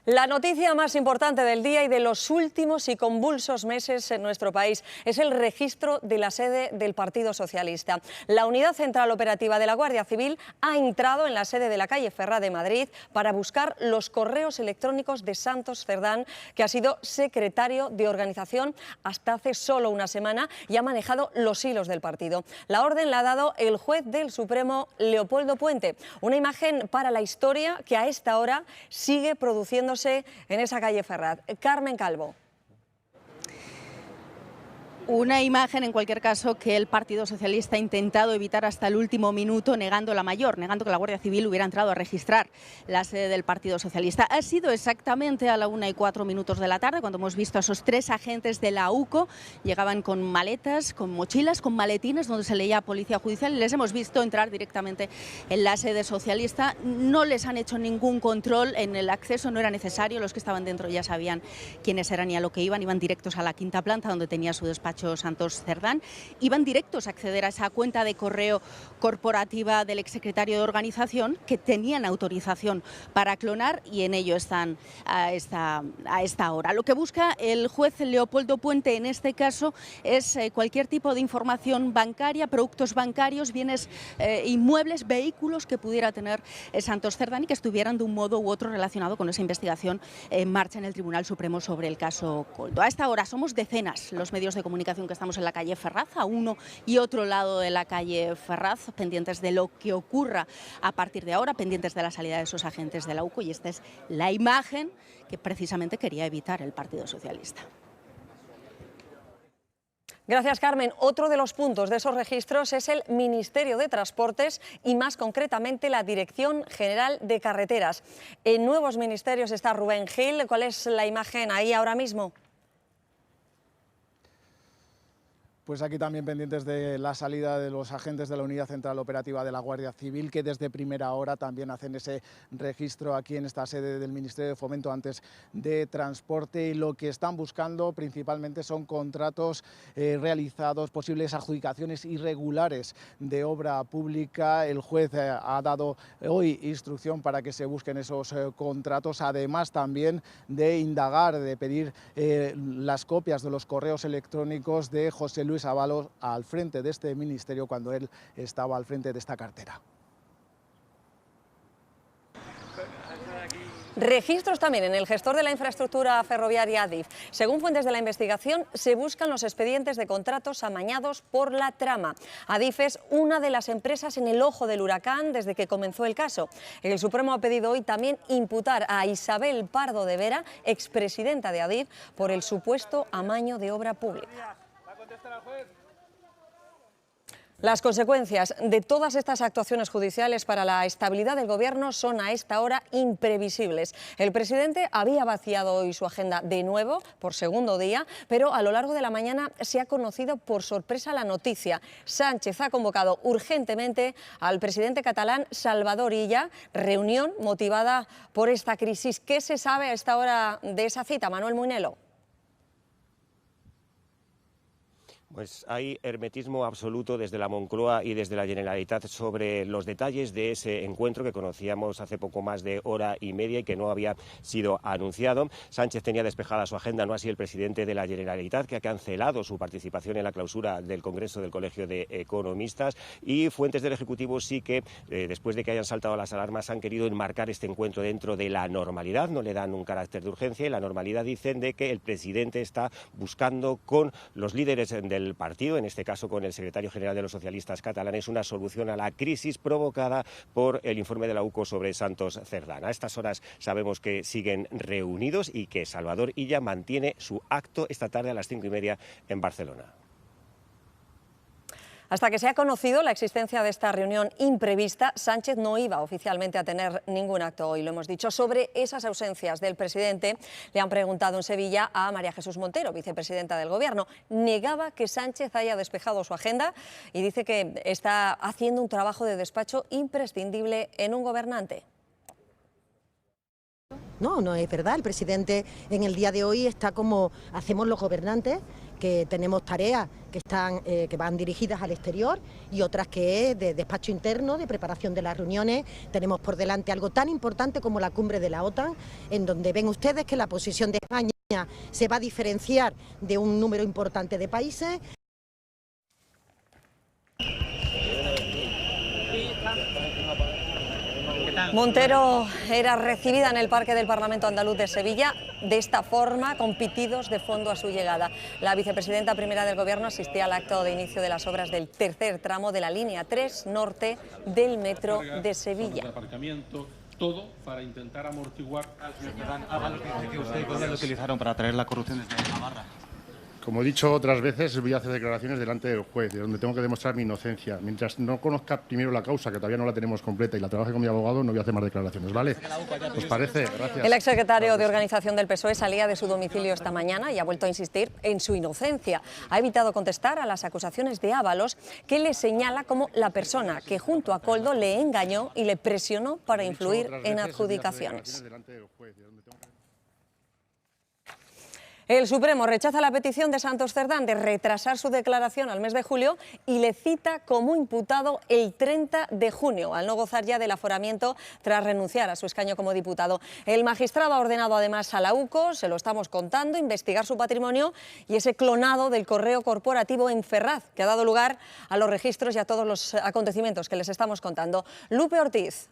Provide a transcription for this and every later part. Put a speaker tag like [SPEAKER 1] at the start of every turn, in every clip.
[SPEAKER 1] La noticia más importante del día y de los últimos y convulsos meses en nuestro país es el registro de la sede del Partido Socialista. La Unidad Central Operativa de la Guardia Civil ha entrado en la sede de la calle Ferrá de Madrid para buscar los correos electrónicos de Santos Cerdán, que ha sido secretario de organización hasta hace solo una semana y ha manejado los hilos del partido. La orden la ha dado el juez del Supremo, Leopoldo Puente. Una imagen para la historia que a esta hora sigue produciéndose en esa calle Ferraz. Carmen Calvo.
[SPEAKER 2] Una imagen, en cualquier caso, que el Partido Socialista ha intentado evitar hasta el último minuto, negando que la Guardia Civil hubiera entrado a registrar la sede del Partido Socialista. Ha sido exactamente a la 1:04 de la tarde cuando hemos visto a esos tres agentes de la UCO. Llegaban con maletas, con mochilas, con maletines donde se leía Policía Judicial, y les hemos visto entrar directamente en la sede socialista. No les han hecho ningún control en el acceso, no era necesario. Los que estaban dentro ya sabían quiénes eran y a lo que iban. Iban directos a la quinta planta, donde tenía su despacho Santos Cerdán. Iban directos a acceder a esa cuenta de correo corporativa del exsecretario de organización, que tenían autorización para clonar, y en ello están a esta hora. Lo que busca el juez Leopoldo Puente en este caso es cualquier tipo de información bancaria, productos bancarios, bienes inmuebles, vehículos que pudiera tener Santos Cerdán y que estuvieran de un modo u otro relacionado con esa investigación en marcha en el Tribunal Supremo sobre el caso Koldo. A esta hora somos decenas los medios de comunicación que estamos en la calle Ferraz, a uno y otro lado de la calle Ferraz, pendientes de lo que ocurra a partir de ahora, pendientes de la salida de esos agentes de la UCO, y esta es la imagen que precisamente quería evitar el Partido Socialista.
[SPEAKER 1] Gracias, Carmen. Otro de los puntos de esos registros es el Ministerio de Transportes y, más concretamente, la Dirección General de Carreteras. En nuevos ministerios está Rubén Gil. ¿Cuál es la imagen ahí ahora mismo?
[SPEAKER 3] Pues aquí también pendientes de la salida de los agentes de la Unidad Central Operativa de la Guardia Civil, que desde primera hora también hacen ese registro aquí en esta sede del Ministerio de Fomento antes de Transporte, y lo que están buscando principalmente son contratos realizados, posibles adjudicaciones irregulares de obra pública. El juez ha dado hoy instrucción para que se busquen esos contratos, además también de indagar, de pedir las copias de los correos electrónicos de José Luis Ábalos al frente de este ministerio cuando él estaba al frente de esta cartera.
[SPEAKER 1] Registros también en el gestor de la infraestructura ferroviaria Adif. Según fuentes de la investigación, se buscan los expedientes de contratos amañados por la trama. Adif es una de las empresas en el ojo del huracán desde que comenzó el caso. El Supremo ha pedido hoy también imputar a Isabel Pardo de Vera, expresidenta de Adif, por el supuesto amaño de obra pública. Las consecuencias de todas estas actuaciones judiciales para la estabilidad del Gobierno son a esta hora imprevisibles. El presidente había vaciado hoy su agenda de nuevo, por segundo día, pero a lo largo de la mañana se ha conocido por sorpresa la noticia. Sánchez ha convocado urgentemente al presidente catalán Salvador Illa, reunión motivada por esta crisis. ¿Qué se sabe a esta hora de esa cita, Manuel Muinelo?
[SPEAKER 4] Pues hay hermetismo absoluto desde la Moncloa y desde la Generalitat sobre los detalles de ese encuentro que conocíamos hace poco más de hora y media y que no había sido anunciado. Sánchez tenía despejada su agenda, no así el presidente de la Generalitat, que ha cancelado su participación en la clausura del Congreso del Colegio de Economistas, y fuentes del Ejecutivo sí que, después de que hayan saltado las alarmas, han querido enmarcar este encuentro dentro de la normalidad. No le dan un carácter de urgencia, y la normalidad dicen de que el presidente está buscando con los líderes del partido, en este caso con el secretario general de los socialistas catalanes, una solución a la crisis provocada por el informe de la UCO sobre Santos Cerdán. A estas horas sabemos que siguen reunidos y que Salvador Illa mantiene su acto esta tarde a las 5:30 en Barcelona.
[SPEAKER 1] Hasta que se ha conocido la existencia de esta reunión imprevista, Sánchez no iba oficialmente a tener ningún acto hoy, lo hemos dicho. Sobre esas ausencias del presidente le han preguntado en Sevilla a María Jesús Montero, vicepresidenta del Gobierno. Negaba que Sánchez haya despejado su agenda y dice que está haciendo un trabajo de despacho imprescindible en un gobernante.
[SPEAKER 5] No, no es verdad. El presidente en el día de hoy está como hacemos los gobernantes, que tenemos tareas que van dirigidas al exterior y otras que es de despacho interno, de preparación de las reuniones. Tenemos por delante algo tan importante como la cumbre de la OTAN, en donde ven ustedes que la posición de España se va a diferenciar de un número importante de países.
[SPEAKER 1] Montero era recibida en el Parque del Parlamento Andaluz de Sevilla de esta forma, con pitidos de fondo a su llegada. La vicepresidenta primera del Gobierno asistía al acto de inicio de las obras del tercer tramo de la línea 3 norte del metro de Sevilla.
[SPEAKER 6] Todo para intentar amortiguar.
[SPEAKER 7] Ábalos dice que usted y Coldo lo utilizaron para traer la corrupción desde Navarra.
[SPEAKER 8] Como he dicho otras veces, voy a hacer declaraciones delante del juez, de donde tengo que demostrar mi inocencia. Mientras no conozca primero la causa, que todavía no la tenemos completa, y la trabaje con mi abogado, no voy a hacer más declaraciones, ¿vale? ¿Os parece? Gracias.
[SPEAKER 1] El exsecretario de Organización del PSOE salía de su domicilio esta mañana y ha vuelto a insistir en su inocencia. Ha evitado contestar a las acusaciones de Ábalos, que le señala como la persona que junto a Coldo le engañó y le presionó para influir en adjudicaciones. El Supremo rechaza la petición de Santos Cerdán de retrasar su declaración al mes de julio y le cita como imputado el 30 de junio, al no gozar ya del aforamiento tras renunciar a su escaño como diputado. El magistrado ha ordenado además a la UCO, se lo estamos contando, investigar su patrimonio y ese clonado del correo corporativo en Ferraz, que ha dado lugar a los registros y a todos los acontecimientos que les estamos contando. Lupe Ortiz.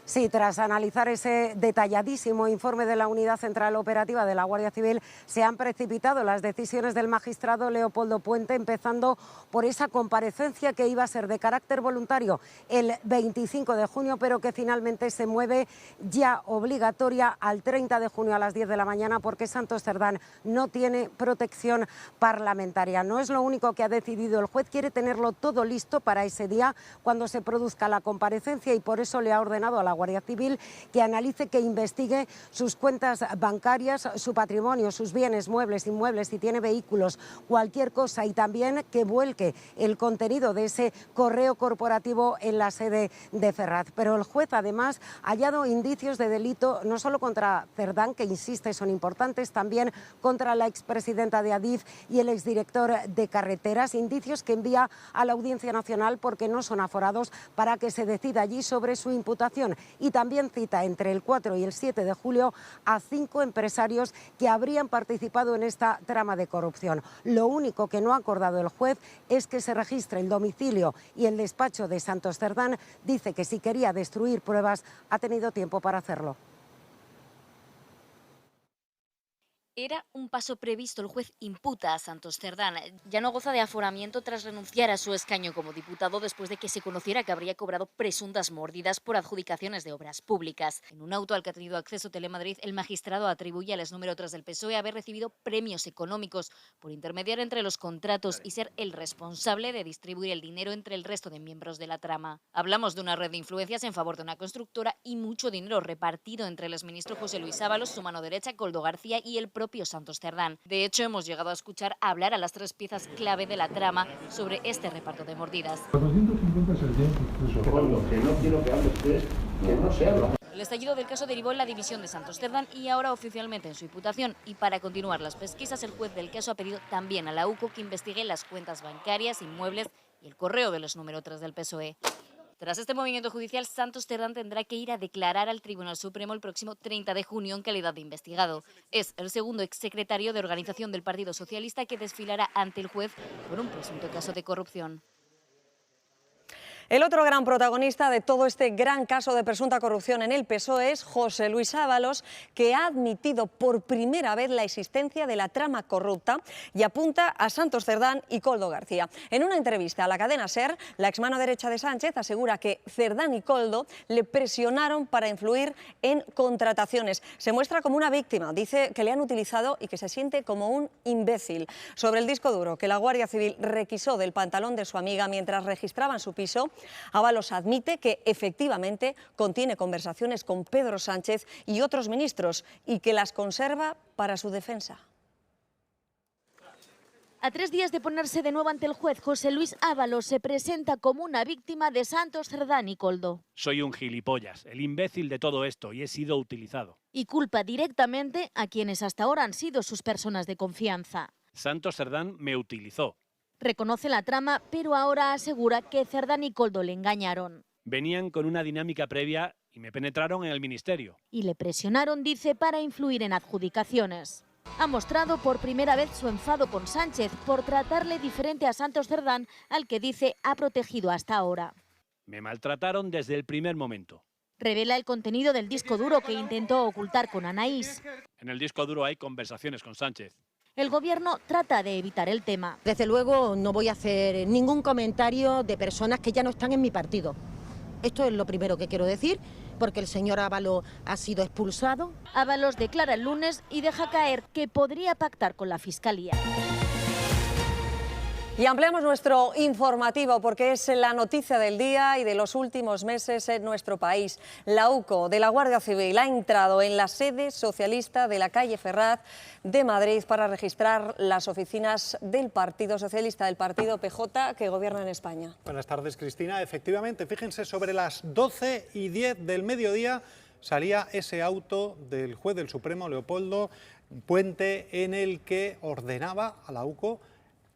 [SPEAKER 9] Sí, tras analizar ese detalladísimo informe de la Unidad Central Operativa de la Guardia Civil, se han precipitado las decisiones del magistrado Leopoldo Puente, empezando por esa comparecencia que iba a ser de carácter voluntario el 25 de junio, pero que finalmente se mueve ya obligatoria al 30 de junio a las 10 de la mañana, porque Santos Cerdán no tiene protección parlamentaria. No es lo único que ha decidido el juez, quiere tenerlo todo listo para ese día cuando se produzca la comparecencia, y por eso le ha ordenado a la Guardia Civil que analice, que investigue sus cuentas bancarias, su patrimonio, sus bienes muebles, inmuebles, si tiene vehículos, cualquier cosa, y también que vuelque el contenido de ese correo corporativo en la sede de Ferraz. Pero el juez además ha hallado indicios de delito no solo contra Cerdán, que insiste son importantes, también contra la expresidenta de Adif y el exdirector de Carreteras, indicios que envía a la Audiencia Nacional porque no son aforados para que se decida allí sobre su imputación. Y también cita entre el 4 y el 7 de julio a 5 empresarios que habrían participado en esta trama de corrupción. Lo único que no ha acordado el juez es que se registre el domicilio y el despacho de Santos Cerdán. Dice que si quería destruir pruebas ha tenido tiempo para hacerlo.
[SPEAKER 10] Era un paso previsto. El juez imputa a Santos Cerdán. Ya no goza de aforamiento tras renunciar a su escaño como diputado después de que se conociera que habría cobrado presuntas mordidas por adjudicaciones de obras públicas. En un auto al que ha tenido acceso Telemadrid, el magistrado atribuye al exnúmero 3 del PSOE haber recibido premios económicos por intermediar entre los contratos y ser el responsable de distribuir el dinero entre el resto de miembros de la trama. Hablamos de una red de influencias en favor de una constructora y mucho dinero repartido entre el exministro José Luis Ábalos, su mano derecha, Coldo García, y el propio Santos Cerdán. De hecho, hemos llegado a escuchar hablar a las 3 piezas clave de la trama sobre este reparto de mordidas.
[SPEAKER 6] 450 es el tiempo.
[SPEAKER 11] Que no quiero que hable usted, que no se habla.
[SPEAKER 10] El estallido del caso derivó en la dimisión de Santos Cerdán y ahora oficialmente en su imputación. Y para continuar las pesquisas, el juez del caso ha pedido también a la UCO que investigue las cuentas bancarias, inmuebles y el correo de los número 3 del PSOE. Tras este movimiento judicial, Santos Cerdán tendrá que ir a declarar al Tribunal Supremo el próximo 30 de junio en calidad de investigado. Es el segundo exsecretario de Organización del Partido Socialista que desfilará ante el juez por un presunto caso de corrupción.
[SPEAKER 1] El otro gran protagonista de todo este gran caso de presunta corrupción en el PSOE es José Luis Ábalos, que ha admitido por primera vez la existencia de la trama corrupta y apunta a Santos Cerdán y Coldo García. En una entrevista a la cadena SER, la exmano derecha de Sánchez asegura que Cerdán y Coldo le presionaron para influir en contrataciones. Se muestra como una víctima, dice que le han utilizado y que se siente como un imbécil. Sobre el disco duro que la Guardia Civil requisó del pantalón de su amiga mientras registraban su piso, Ábalos admite que efectivamente contiene conversaciones con Pedro Sánchez y otros ministros y que las conserva para su defensa.
[SPEAKER 10] A 3 días de ponerse de nuevo ante el juez, José Luis Ábalos se presenta como una víctima de Santos Cerdán y Koldo.
[SPEAKER 12] Soy un gilipollas, el imbécil de todo esto, y he sido utilizado.
[SPEAKER 10] Y culpa directamente a quienes hasta ahora han sido sus personas de confianza.
[SPEAKER 12] Santos Cerdán me utilizó.
[SPEAKER 10] Reconoce la trama, pero ahora asegura que Cerdán y Koldo le engañaron.
[SPEAKER 12] Venían con una dinámica previa y me penetraron en el ministerio.
[SPEAKER 10] Y le presionaron, dice, para influir en adjudicaciones. Ha mostrado por primera vez su enfado con Sánchez por tratarle diferente a Santos Cerdán, al que dice ha protegido hasta ahora.
[SPEAKER 12] Me maltrataron desde el primer momento.
[SPEAKER 10] Revela el contenido del disco duro que intentó ocultar con Anaís.
[SPEAKER 12] En el disco duro hay conversaciones con Sánchez.
[SPEAKER 10] El Gobierno trata de evitar el tema.
[SPEAKER 5] Desde luego no voy a hacer ningún comentario de personas que ya no están en mi partido. Esto es lo primero que quiero decir, porque el señor Ábalos ha sido expulsado.
[SPEAKER 10] Ábalos declara el lunes y deja caer que podría pactar con la Fiscalía.
[SPEAKER 1] Y ampliamos nuestro informativo porque es la noticia del día y de los últimos meses en nuestro país. La UCO de la Guardia Civil ha entrado en la sede socialista de la calle Ferraz de Madrid para registrar las oficinas del Partido Socialista, del partido PJ que gobierna en España.
[SPEAKER 13] Buenas tardes, Cristina. Efectivamente, fíjense, sobre las 12:10 del mediodía salía ese auto del juez del Supremo, Leopoldo Puente, en el que ordenaba a la UCO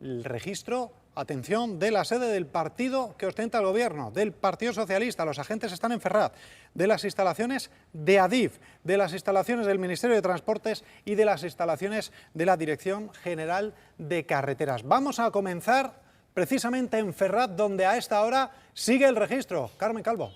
[SPEAKER 13] el registro, atención, de la sede del partido que ostenta el gobierno, del Partido Socialista. Los agentes están en Ferraz, de las instalaciones de Adif, de las instalaciones del Ministerio de Transportes y de las instalaciones de la Dirección General de Carreteras. Vamos a comenzar precisamente en Ferraz, donde a esta hora sigue el registro. Carmen Calvo.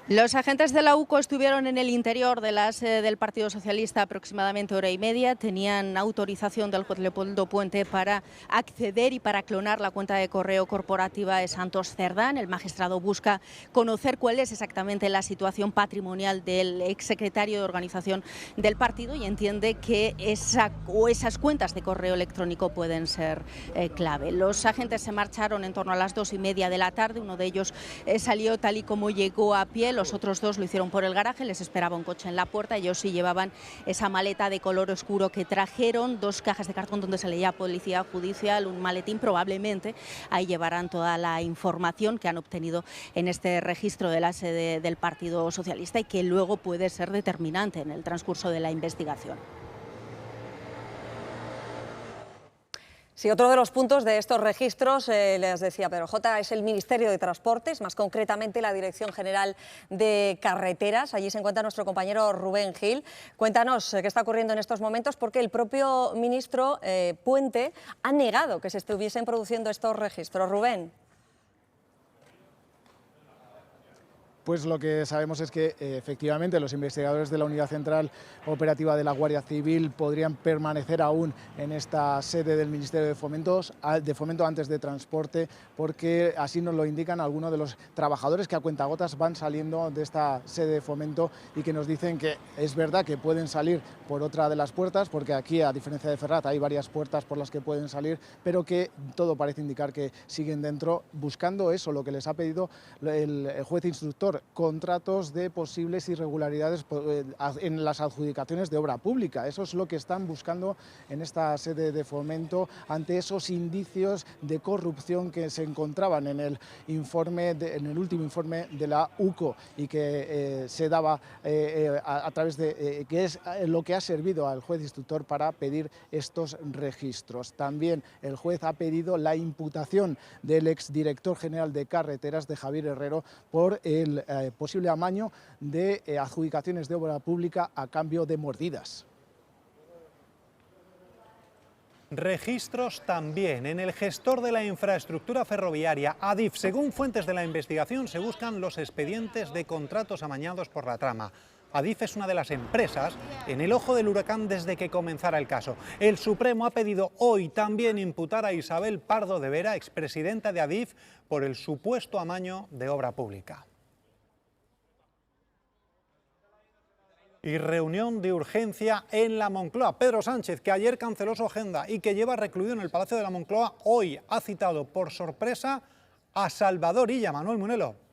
[SPEAKER 2] Los agentes de la UCO estuvieron en el interior de la sede del Partido Socialista aproximadamente hora y media. Tenían autorización del juez Leopoldo Puente para acceder y para clonar la cuenta de correo corporativa de Santos Cerdán. El magistrado busca conocer cuál es exactamente la situación patrimonial del exsecretario de organización del partido y entiende que esas cuentas de correo electrónico pueden ser clave. Los agentes se marcharon en torno a las 2:30 de la tarde. Uno de ellos salió tal y como llegó a pie. Los otros dos lo hicieron por el garaje, les esperaba un coche en la puerta. Ellos sí llevaban esa maleta de color oscuro que trajeron, 2 cajas de cartón donde se leía Policía Judicial, un maletín probablemente. Ahí llevarán toda la información que han obtenido en este registro de la sede del Partido Socialista y que luego puede ser determinante en el transcurso de la investigación.
[SPEAKER 1] Sí, otro de los puntos de estos registros, les decía Pedro J, es el Ministerio de Transportes, más concretamente la Dirección General de Carreteras. Allí se encuentra nuestro compañero Rubén Gil. Cuéntanos qué está ocurriendo en estos momentos, porque el propio ministro Puente ha negado que se estuviesen produciendo estos registros. Rubén.
[SPEAKER 3] Pues lo que sabemos es que efectivamente los investigadores de la Unidad Central Operativa de la Guardia Civil podrían permanecer aún en esta sede del Ministerio de Fomento antes de Transporte, porque así nos lo indican algunos de los trabajadores que a cuentagotas van saliendo de esta sede de Fomento y que nos dicen que es verdad que pueden salir por otra de las puertas, porque aquí, a diferencia de Ferraz, hay varias puertas por las que pueden salir, pero que todo parece indicar que siguen dentro buscando eso, lo que les ha pedido el juez instructor, contratos de posibles irregularidades en las adjudicaciones de obra pública. Eso es lo que están buscando en esta sede de Fomento ante esos indicios de corrupción que se encontraban en el último informe de la UCO y que se daba a través de que es lo que ha servido al juez instructor para pedir estos registros. También el juez ha pedido la imputación del exdirector general de Carreteras, de Javier Herrero, por el posible amaño de adjudicaciones de obra pública a cambio de mordidas.
[SPEAKER 13] Registros también en el gestor de la infraestructura ferroviaria, Adif. Según fuentes de la investigación, se buscan los expedientes de contratos amañados por la trama. Adif es una de las empresas en el ojo del huracán desde que comenzara el caso. El Supremo ha pedido hoy también imputar a Isabel Pardo de Vera, expresidenta de Adif, por el supuesto amaño de obra pública. Y reunión de urgencia en la Moncloa. Pedro Sánchez, que ayer canceló su agenda y que lleva recluido en el Palacio de la Moncloa, hoy ha citado por sorpresa a Salvador Illa. Manuel Munelo.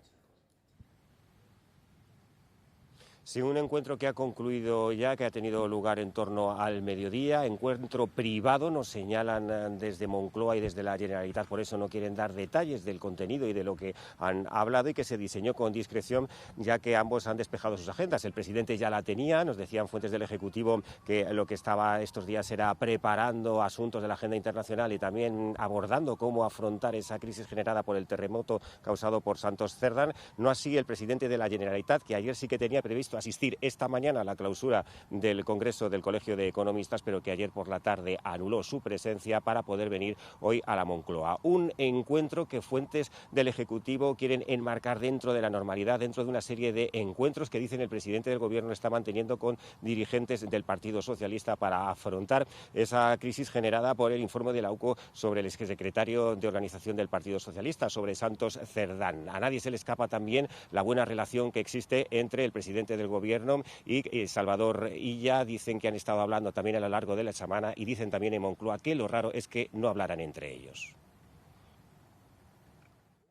[SPEAKER 4] Sí, un encuentro que ha concluido ya, que ha tenido lugar en torno al mediodía, encuentro privado, nos señalan desde Moncloa y desde la Generalitat, por eso no quieren dar detalles del contenido y de lo que han hablado, y que se diseñó con discreción, ya que ambos han despejado sus agendas. El presidente ya la tenía, nos decían fuentes del Ejecutivo que lo que estaba estos días era preparando asuntos de la agenda internacional y también abordando cómo afrontar esa crisis generada por el terremoto causado por Santos Cerdán. No así el presidente de la Generalitat, que ayer sí que tenía previsto asistir esta mañana a la clausura del Congreso del Colegio de Economistas, pero que ayer por la tarde anuló su presencia para poder venir hoy a la Moncloa. Un encuentro que fuentes del Ejecutivo quieren enmarcar dentro de la normalidad, dentro de una serie de encuentros que dicen el presidente del Gobierno está manteniendo con dirigentes del Partido Socialista para afrontar esa crisis generada por el informe de la UCO sobre el exsecretario de Organización del Partido Socialista, sobre Santos Cerdán. A nadie se le escapa también la buena relación que existe entre el presidente del Gobierno y Salvador Illa. Dicen que han estado hablando también a lo largo de la semana y dicen también en Moncloa que lo raro es que no hablaran entre ellos.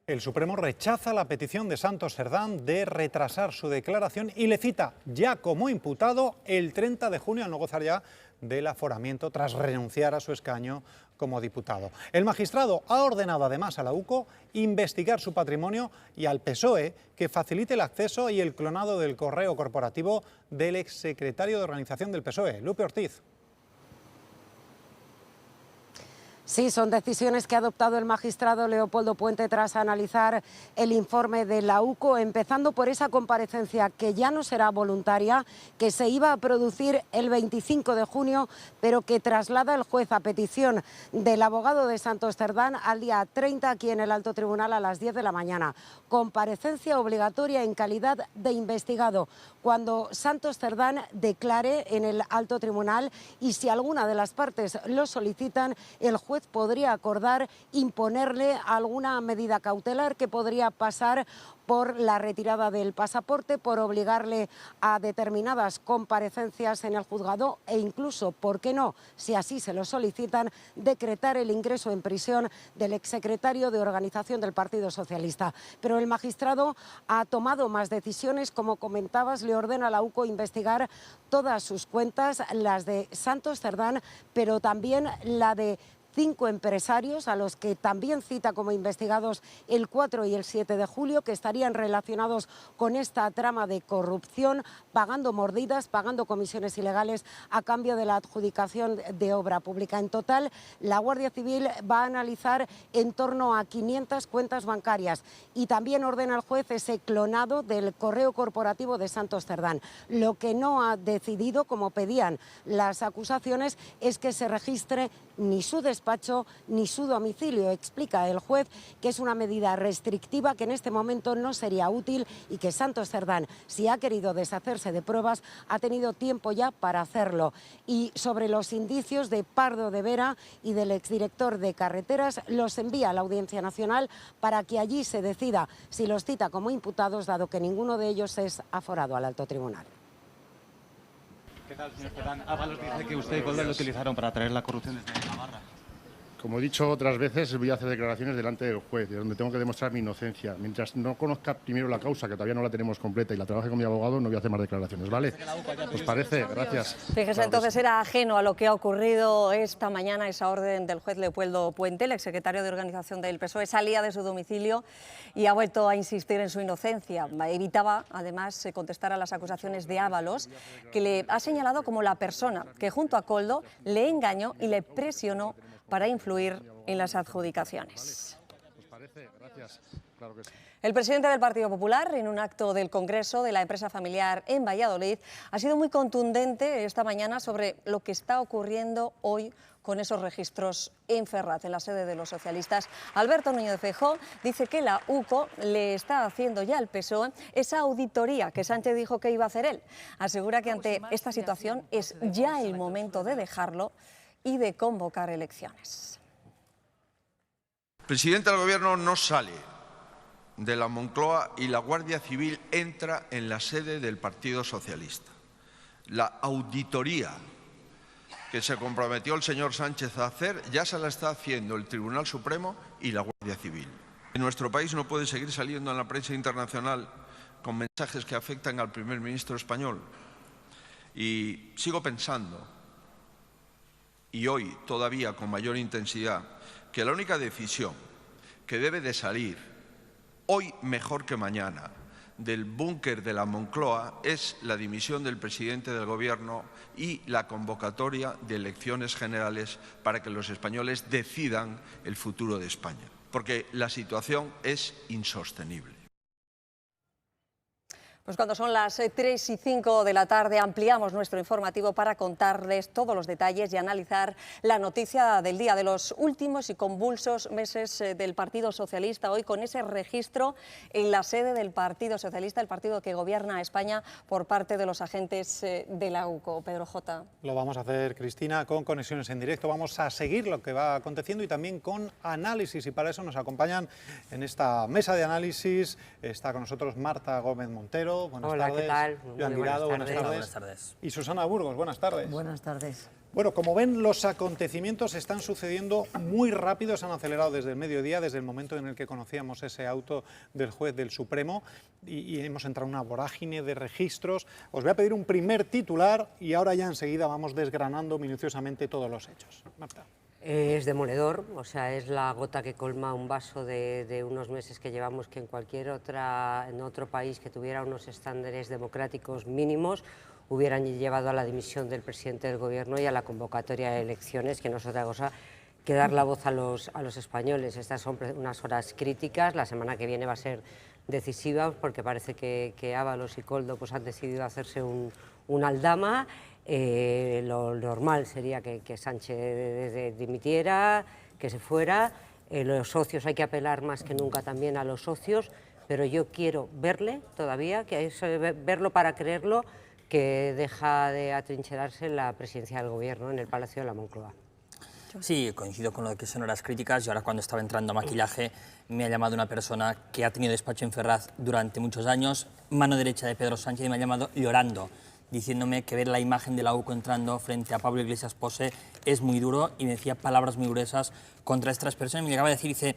[SPEAKER 13] El Supremo rechaza la petición de Santos Cerdán de retrasar su declaración y le cita ya como imputado el 30 de junio al no gozar ya del aforamiento tras renunciar a su escaño como diputado. El magistrado ha ordenado además a la UCO investigar su patrimonio y al PSOE que facilite el acceso y el clonado del correo corporativo del exsecretario de Organización del PSOE, Lupe Ortiz.
[SPEAKER 9] Sí, son decisiones que ha adoptado el magistrado Leopoldo Puente tras analizar el informe de la UCO, empezando por esa comparecencia que ya no será voluntaria, que se iba a producir el 25 de junio, pero que traslada el juez a petición del abogado de Santos Cerdán al día 30 aquí en el Alto Tribunal a las 10 de la mañana. Comparecencia obligatoria en calidad de investigado cuando Santos Cerdán declare en el Alto Tribunal, y si alguna de las partes lo solicitan, el juez podría acordar imponerle alguna medida cautelar que podría pasar por la retirada del pasaporte, por obligarle a determinadas comparecencias en el juzgado e incluso, ¿por qué no?, si así se lo solicitan, decretar el ingreso en prisión del exsecretario de Organización del Partido Socialista. Pero el magistrado ha tomado más decisiones, como comentabas, le ordena a la UCO investigar todas sus cuentas, las de Santos Cerdán, pero también la de 5 empresarios a los que también cita como investigados el 4 y el 7 de julio, que estarían relacionados con esta trama de corrupción, pagando mordidas, pagando comisiones ilegales a cambio de la adjudicación de obra pública. En total, la Guardia Civil va a analizar en torno a 500 cuentas bancarias y también ordena al juez ese clonado del correo corporativo de Santos Cerdán. Lo que no ha decidido, como pedían las acusaciones, es que se registre ni su despacho ni su domicilio. Explica el juez que es una medida restrictiva que en este momento no sería útil y que Santos Cerdán, si ha querido deshacerse de pruebas, ha tenido tiempo ya para hacerlo. Y sobre los indicios de Pardo de Vera y del exdirector de Carreteras, los envía a la Audiencia Nacional para que allí se decida si los cita como imputados, dado que ninguno de ellos es aforado al Alto Tribunal.
[SPEAKER 7] ¿Qué tal, señor Cerdán? Ábalos dice que usted y Koldo lo utilizaron para traer la corrupción desde Navarra.
[SPEAKER 8] Como he dicho otras veces, voy a hacer declaraciones delante del juez, de donde tengo que demostrar mi inocencia. Mientras no conozca primero la causa, que todavía no la tenemos completa, y la trabaje con mi abogado, no voy a hacer más declaraciones, ¿vale? ¿Os parece? Gracias.
[SPEAKER 1] Fíjese,
[SPEAKER 8] Claro
[SPEAKER 1] entonces
[SPEAKER 8] sí.
[SPEAKER 1] era ajeno a lo que ha ocurrido esta mañana, esa orden del juez Leopoldo Puente. El exsecretario de Organización del PSOE salía de su domicilio y ha vuelto a insistir en su inocencia. Evitaba, además, contestar a las acusaciones de Ábalos, que le ha señalado como la persona que junto a Koldo le engañó y le presionó para influir en las adjudicaciones.
[SPEAKER 8] ¿Os parece? Gracias. Claro que sí.
[SPEAKER 1] El presidente del Partido Popular, en un acto del Congreso de la empresa familiar en Valladolid, ha sido muy contundente esta mañana sobre lo que está ocurriendo hoy con esos registros en Ferraz, en la sede de los socialistas. Alberto Núñez Feijóo dice que la UCO le está haciendo ya al PSOE esa auditoría que Sánchez dijo que iba a hacer él. Asegura que ante esta situación es ya el momento de dejarlo y de convocar elecciones.
[SPEAKER 14] El presidente del Gobierno no sale de la Moncloa y la Guardia Civil entra en la sede del Partido Socialista. La auditoría que se comprometió el señor Sánchez a hacer ya se la está haciendo el Tribunal Supremo y la Guardia Civil. En nuestro país no puede seguir saliendo en la prensa internacional con mensajes que afectan al primer ministro español. Y sigo pensando, y hoy todavía con mayor intensidad, que la única decisión que debe de salir, hoy mejor que mañana, del búnker de la Moncloa es la dimisión del presidente del Gobierno y la convocatoria de elecciones generales para que los españoles decidan el futuro de España, porque la situación es insostenible.
[SPEAKER 1] Pues cuando son las 3:05 de la tarde ampliamos nuestro informativo para contarles todos los detalles y analizar la noticia del día, de los últimos y convulsos meses del Partido Socialista, hoy con ese registro en la sede del Partido Socialista, el partido que gobierna España, por parte de los agentes de la UCO. Pedro J.
[SPEAKER 13] Lo vamos a hacer, Cristina, con conexiones en directo. Vamos a seguir lo que va aconteciendo y también con análisis, y para eso nos acompañan en esta mesa de análisis. Está con nosotros Marta Gómez Montero. Buenas
[SPEAKER 15] Hola,
[SPEAKER 13] tardes.
[SPEAKER 15] ¿qué tal?
[SPEAKER 13] Joan Tirado, buenas tardes.
[SPEAKER 15] Buenas tardes.
[SPEAKER 13] Y Susana Burgos, buenas tardes.
[SPEAKER 15] Buenas tardes.
[SPEAKER 13] Bueno, como ven, los acontecimientos están sucediendo muy rápido, se han acelerado desde el mediodía, desde el momento en el que conocíamos ese auto del juez del Supremo, y hemos entrado en una vorágine de registros. Os voy a pedir un primer titular y ahora ya enseguida vamos desgranando minuciosamente todos los hechos. Marta.
[SPEAKER 15] Es demoledor, o sea, es la gota que colma un vaso de unos meses que llevamos, que en otro país que tuviera unos estándares democráticos mínimos hubieran llevado a la dimisión del presidente del Gobierno y a la convocatoria de elecciones, que no es otra cosa que dar la voz a los españoles. Estas son unas horas críticas, la semana que viene va a ser decisiva porque parece que Ábalos y Koldo pues han decidido hacerse un aldama. Lo normal sería que Sánchez dimitiera, que se fuera. Los socios, hay que apelar más que nunca también a los socios, pero yo quiero verle todavía, que es verlo para creerlo, que deja de atrincherarse en la presidencia del Gobierno, en el Palacio de la Moncloa.
[SPEAKER 16] Sí, coincido con lo de que son horas críticas, y ahora cuando estaba entrando a maquillaje me ha llamado una persona que ha tenido despacho en Ferraz durante muchos años, mano derecha de Pedro Sánchez, y me ha llamado llorando, diciéndome que ver la imagen de la UCO entrando frente a Pablo Iglesias Pose es muy duro, y me decía palabras muy gruesas contra estas personas. Y me llegaba a decir, dice,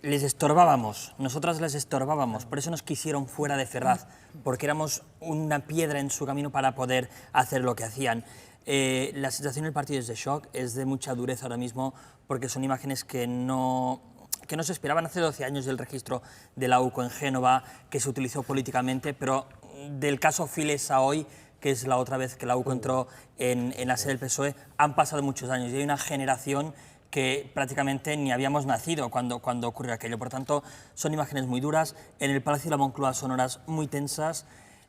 [SPEAKER 16] les estorbábamos, nosotras les estorbábamos, por eso nos quisieron fuera de Ferraz, porque éramos una piedra en su camino para poder hacer lo que hacían. La situación del partido es de shock, es de mucha dureza ahora mismo, porque son imágenes que no se esperaban hace 12 años del registro de la UCO en Génova, que se utilizó políticamente, pero del caso Files a hoy, que es la otra vez que la UCO entró en la sede del PSOE, han pasado muchos años y hay una generación que prácticamente ni habíamos nacido cuando ocurrió aquello. Por tanto, son imágenes muy duras. En el Palacio de la Moncloa son horas muy tensas.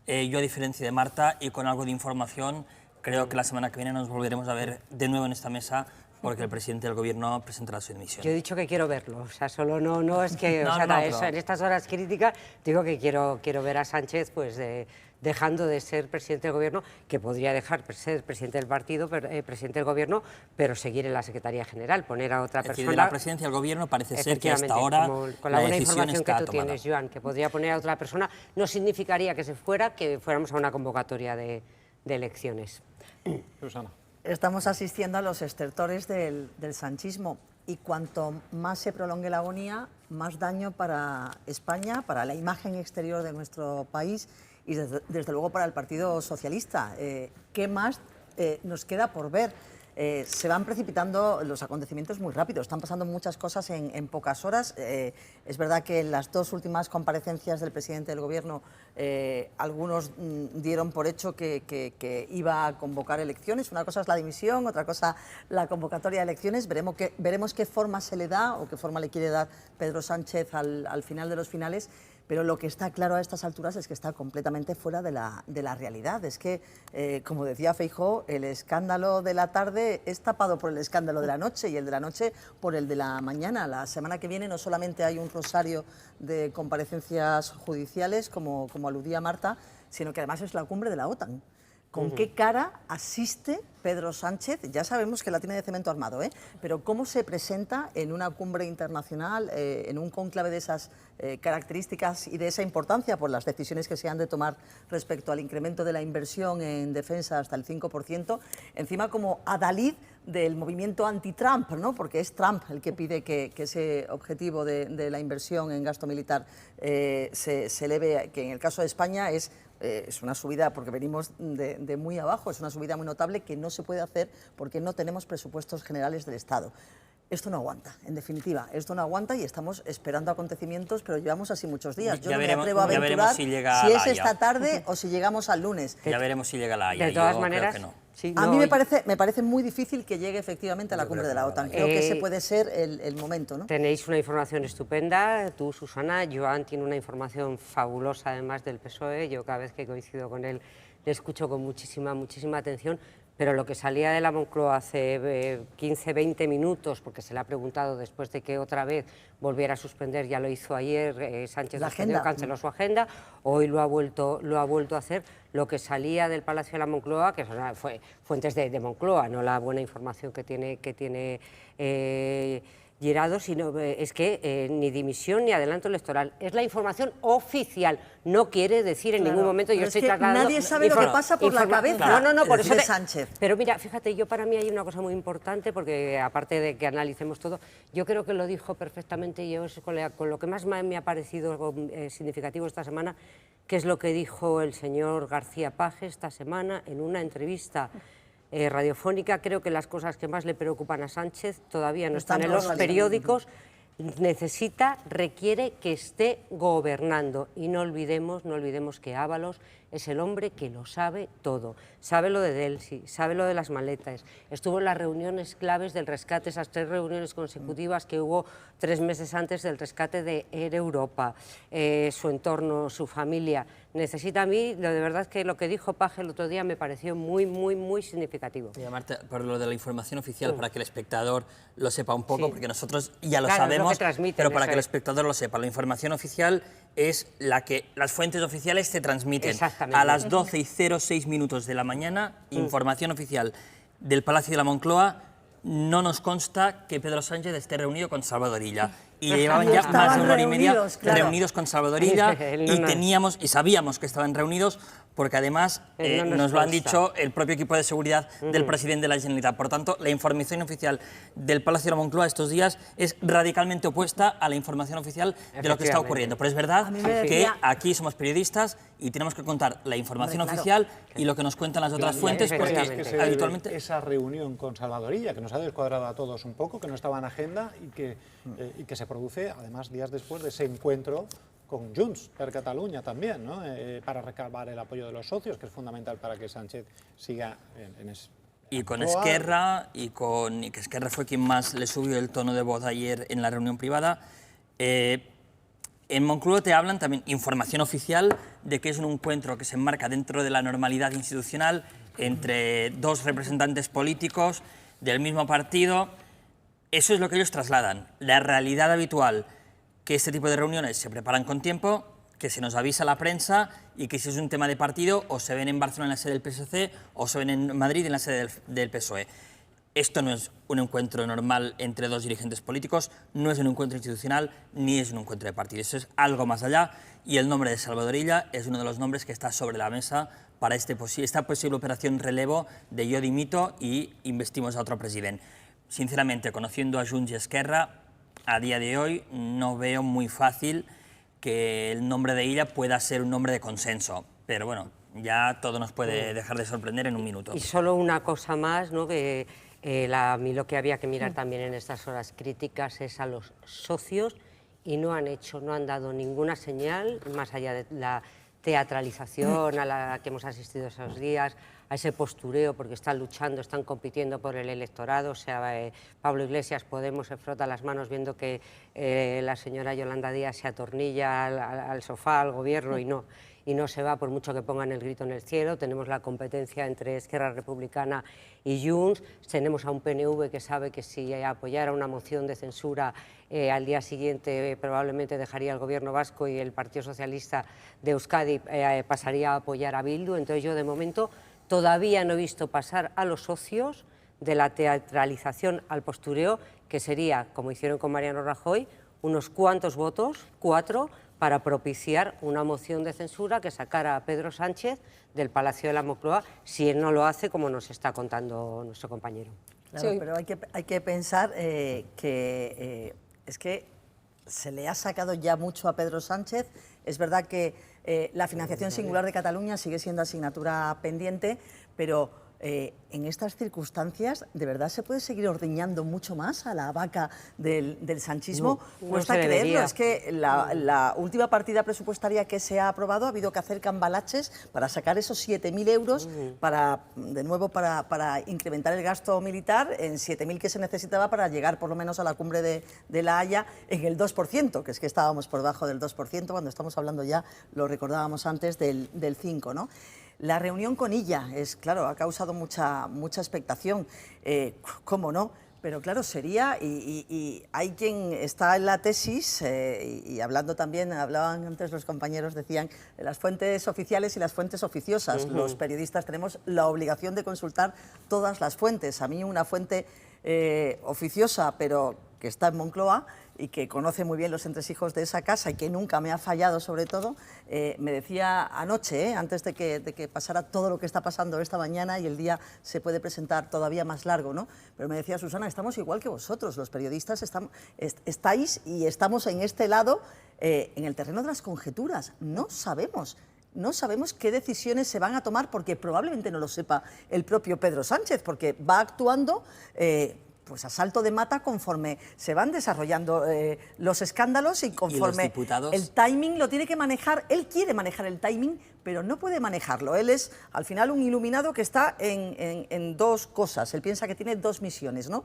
[SPEAKER 16] Yo, a diferencia de Marta, y con algo de información, creo que la semana que viene nos volveremos a ver de nuevo en esta mesa, porque el presidente del Gobierno presentará su dimisión.
[SPEAKER 15] Yo he dicho que quiero verlo, o sea, solo no es que... en estas horas críticas digo que quiero ver a Sánchez pues dejando de ser presidente del Gobierno, que podría dejar de ser presidente del partido, presidente del Gobierno, pero seguir en la Secretaría General, poner a otra persona...
[SPEAKER 16] Es decir, de la presidencia del Gobierno parece ser que hasta ahora
[SPEAKER 15] con la buena información que tú tienes, Joan, que podría poner a otra persona, no significaría que se fuera, que fuéramos a una convocatoria de elecciones.
[SPEAKER 13] Susana.
[SPEAKER 17] Estamos asistiendo a los estertores del sanchismo, y cuanto más se prolongue la agonía, más daño para España, para la imagen exterior de nuestro país y desde luego para el Partido Socialista. ¿Qué más nos queda por ver? Se van precipitando los acontecimientos muy rápido, están pasando muchas cosas en pocas horas. Es verdad que en las dos últimas comparecencias del presidente del Gobierno algunos dieron por hecho que iba a convocar elecciones. Una cosa es la dimisión, otra cosa la convocatoria de elecciones. Veremos qué forma se le da o qué forma le quiere dar Pedro Sánchez al final de los finales. Pero lo que está claro a estas alturas es que está completamente fuera de la realidad. Es que, como decía Feijóo, el escándalo de la tarde es tapado por el escándalo de la noche y el de la noche por el de la mañana. La semana que viene no solamente hay un rosario de comparecencias judiciales, como aludía Marta, sino que además es la cumbre de la OTAN. ¿Con qué cara asiste Pedro Sánchez? Ya sabemos que la tiene de cemento armado, pero ¿cómo se presenta en una cumbre internacional, en un cónclave de esas características y de esa importancia por las decisiones que se han de tomar respecto al incremento de la inversión en defensa hasta el 5%? Encima, como adalid del movimiento anti-Trump, ¿no? Porque es Trump el que pide que ese objetivo de la inversión en gasto militar se eleve, que en el caso de España es una subida, porque venimos de muy abajo, es una subida muy notable que no se puede hacer porque no tenemos presupuestos generales del Estado. Esto no aguanta, en definitiva, esto no aguanta y estamos esperando acontecimientos, pero llevamos así muchos días. Yo no me atrevo a aventurar si es esta tarde o si llegamos al lunes.
[SPEAKER 16] Ya veremos si llega la Haya.
[SPEAKER 15] De todas maneras,
[SPEAKER 16] creo que no.
[SPEAKER 15] Sí,
[SPEAKER 17] a mí me parece muy difícil que llegue efectivamente a la cumbre de la OTAN. Creo que ese puede ser el momento, ¿no?
[SPEAKER 15] Tenéis una información estupenda, tú, Susana. Joan tiene una información fabulosa, además del PSOE. Yo cada vez que coincido con él le escucho con muchísima atención. Pero lo que salía de la Moncloa hace 15, 20 minutos, porque se le ha preguntado después de que otra vez volviera a suspender, ya lo hizo ayer, Sánchez canceló su agenda, hoy lo ha vuelto a hacer. Lo que salía del Palacio de la Moncloa, que fue fuentes de Moncloa, no la buena información que tiene Girado, sino es que ni dimisión ni adelanto electoral. Es la información oficial. No quiere decir en ningún momento yo estoy trasladando...
[SPEAKER 17] Nadie sabe lo que pasa por la cabeza
[SPEAKER 15] por eso
[SPEAKER 17] de Sánchez.
[SPEAKER 15] Pero mira, fíjate, para mí hay una cosa muy importante, porque aparte de que analicemos todo, yo creo que lo dijo perfectamente y es con lo que más me ha parecido significativo esta semana, que es lo que dijo el señor García Page esta semana en una entrevista radiofónica. Creo que las cosas que más le preocupan a Sánchez todavía no están en los periódicos. Requiere que esté gobernando y no olvidemos que Ábalos es el hombre que lo sabe todo. Sabe lo de Delsi, sabe lo de las maletas, estuvo en las reuniones claves del rescate, esas 3 reuniones consecutivas que hubo 3 meses antes del rescate de Air Europa, su entorno, su familia. Necesita, a mí, de verdad que lo que dijo Page el otro día me pareció muy significativo.
[SPEAKER 16] Y Marta, por lo de la información oficial, para que el espectador lo sepa un poco, porque nosotros ya lo sabemos, pero para que el espectador lo sepa, la información oficial es la que las fuentes oficiales te transmiten. A las 12:06 minutos de la mañana, información oficial del Palacio de la Moncloa, no nos consta que Pedro Sánchez esté reunido con Salvador Illa. Y llevaban ya más de 1 hora y media reunidos con Salvador Illa y sabíamos que estaban reunidos porque además nos lo han dicho el propio equipo de seguridad del presidente de la Generalitat. Por tanto, la información oficial del Palacio de la Moncloa estos días es radicalmente opuesta a la información oficial de lo que está ocurriendo. Pero es verdad que aquí somos periodistas y tenemos que contar la información oficial y lo que nos cuentan las otras fuentes, porque habitualmente...
[SPEAKER 13] Esa reunión con Salvador Illa, que nos ha descuadrado a todos un poco, que no estaba en agenda y que se produce, además, días después de ese encuentro con Junts per Catalunya también, ¿no? Para recabar el apoyo de los socios, que es fundamental para que Sánchez siga en ese...
[SPEAKER 16] Y con Esquerra, y que Esquerra fue quien más le subió el tono de voz ayer en la reunión privada. En Moncloa te hablan también información oficial de que es un encuentro que se enmarca dentro de la normalidad institucional entre 2 representantes políticos del mismo partido. Eso es lo que ellos trasladan. La realidad habitual, que este tipo de reuniones se preparan con tiempo, que se nos avisa a la prensa y que si es un tema de partido o se ven en Barcelona en la sede del PSC o se ven en Madrid en la sede del PSOE. Esto no es un encuentro normal entre 2 dirigentes políticos, no es un encuentro institucional ni es un encuentro de partido. Eso es algo más allá y el nombre de Salvador Illa es uno de los nombres que está sobre la mesa para esta posible operación relevo de yo dimito y investimos a otro presidente. Sinceramente, conociendo a Junts y Esquerra, a día de hoy no veo muy fácil que el nombre de Illa pueda ser un nombre de consenso. Pero bueno, ya todo nos puede dejar de sorprender en un minuto.
[SPEAKER 15] Y solo una cosa más, ¿no? Que a mí lo que había que mirar también en estas horas críticas es a los socios, y no han dado ninguna señal, más allá de la teatralización a la que hemos asistido esos días, a ese postureo, porque están luchando, están compitiendo por el electorado. O sea, Pablo Iglesias, Podemos, se frota las manos viendo que la señora Yolanda Díaz se atornilla al sofá, al gobierno, y no se va por mucho que pongan el grito en el cielo. Tenemos la competencia entre Esquerra Republicana y Junts. Tenemos a un PNV que sabe que si apoyara una moción de censura al día siguiente probablemente dejaría el gobierno vasco y el Partido Socialista de Euskadi pasaría a apoyar a Bildu. Entonces yo de momento todavía no he visto pasar a los socios de la teatralización al postureo, que sería, como hicieron con Mariano Rajoy, unos cuantos votos, 4, para propiciar una moción de censura que sacara a Pedro Sánchez del Palacio de la Moncloa, si él no lo hace, como nos está contando nuestro compañero.
[SPEAKER 17] Claro, pero hay que pensar que es que se le ha sacado ya mucho a Pedro Sánchez. Es verdad que la financiación singular de Cataluña sigue siendo asignatura pendiente, pero en estas circunstancias, ¿de verdad se puede seguir ordeñando mucho más a la vaca del sanchismo? Cuesta creerlo. Es que la última partida presupuestaria que se ha aprobado ha habido que hacer cambalaches para sacar esos 7.000 euros para incrementar el gasto militar en 7.000 que se necesitaba para llegar por lo menos a la cumbre de La Haya en el 2%, que es que estábamos por debajo del 2%, cuando estamos hablando ya, lo recordábamos antes, del 5%, ¿no? La reunión con ella, claro, ha causado mucha expectación, ¿cómo no? Pero claro, sería, y hay quien está en la tesis, y hablando también, hablaban antes los compañeros, decían, de las fuentes oficiales y las fuentes oficiosas. Los periodistas tenemos la obligación de consultar todas las fuentes. A mí una fuente oficiosa, pero que está en Moncloa, y que conoce muy bien los entresijos de esa casa y que nunca me ha fallado, sobre todo, me decía anoche, antes de que pasara todo lo que está pasando esta mañana, y el día se puede presentar todavía más largo, ¿no? Pero me decía, Susana, estamos igual que vosotros, los periodistas estáis y estamos en este lado, en el terreno de las conjeturas. No sabemos qué decisiones se van a tomar, porque probablemente no lo sepa el propio Pedro Sánchez, porque va actuando pues a salto de mata conforme se van desarrollando los escándalos y conforme el timing lo tiene que manejar. Él quiere manejar el timing, pero no puede manejarlo. Él es, al final, un iluminado que está en dos cosas. Él piensa que tiene dos misiones, ¿no?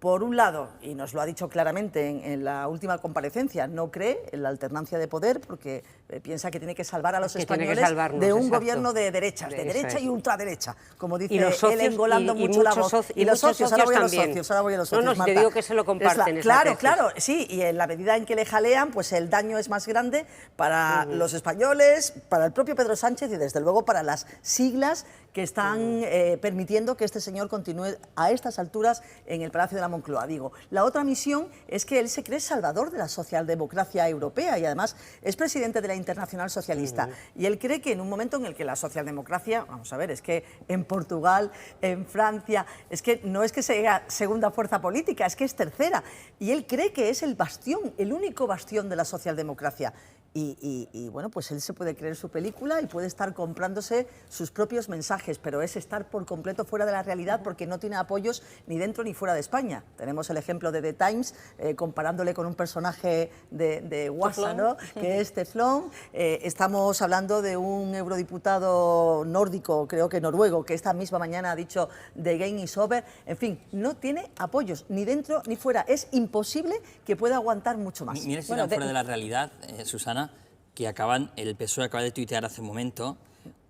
[SPEAKER 17] Por un lado, y nos lo ha dicho claramente en la última comparecencia, no cree en la alternancia de poder porque piensa que tiene que salvar a los españoles de un gobierno de derechas, de derecha y ultraderecha, como dice él, engolando mucho la voz. Y los socios, ahora voy a los socios, ahora voy a los socios.
[SPEAKER 15] No, no, te digo que se lo comparten.
[SPEAKER 17] Claro, claro, sí, y en la medida en que le jalean, pues el daño es más grande para los españoles, para el propio Pedro Sánchez y desde luego para las siglas que están permitiendo que este señor continúe a estas alturas en el Palacio de la Moncloa. Digo, la otra misión es que él se cree salvador de la socialdemocracia europea y además es presidente de la Internacional Socialista. Y él cree que en un momento en el que la socialdemocracia, vamos a ver, es que en Portugal, en Francia, es que no es que sea segunda fuerza política, es que es tercera. Y él cree que es el bastión, el único bastión de la socialdemocracia. Y bueno, pues él se puede creer su película y puede estar comprándose sus propios mensajes, pero es estar por completo fuera de la realidad porque no tiene apoyos ni dentro ni fuera de España. Tenemos el ejemplo de The Times, comparándole con un personaje de WhatsApp, ¿no? Que es Teflón. Estamos hablando de un eurodiputado nórdico, creo que noruego, que esta misma mañana ha dicho The game is over. En fin, no tiene apoyos ni dentro ni fuera. Es imposible que pueda aguantar mucho más.
[SPEAKER 16] Mira si están fuera de la realidad, Susana, que el PSOE acaba de tuitear hace un momento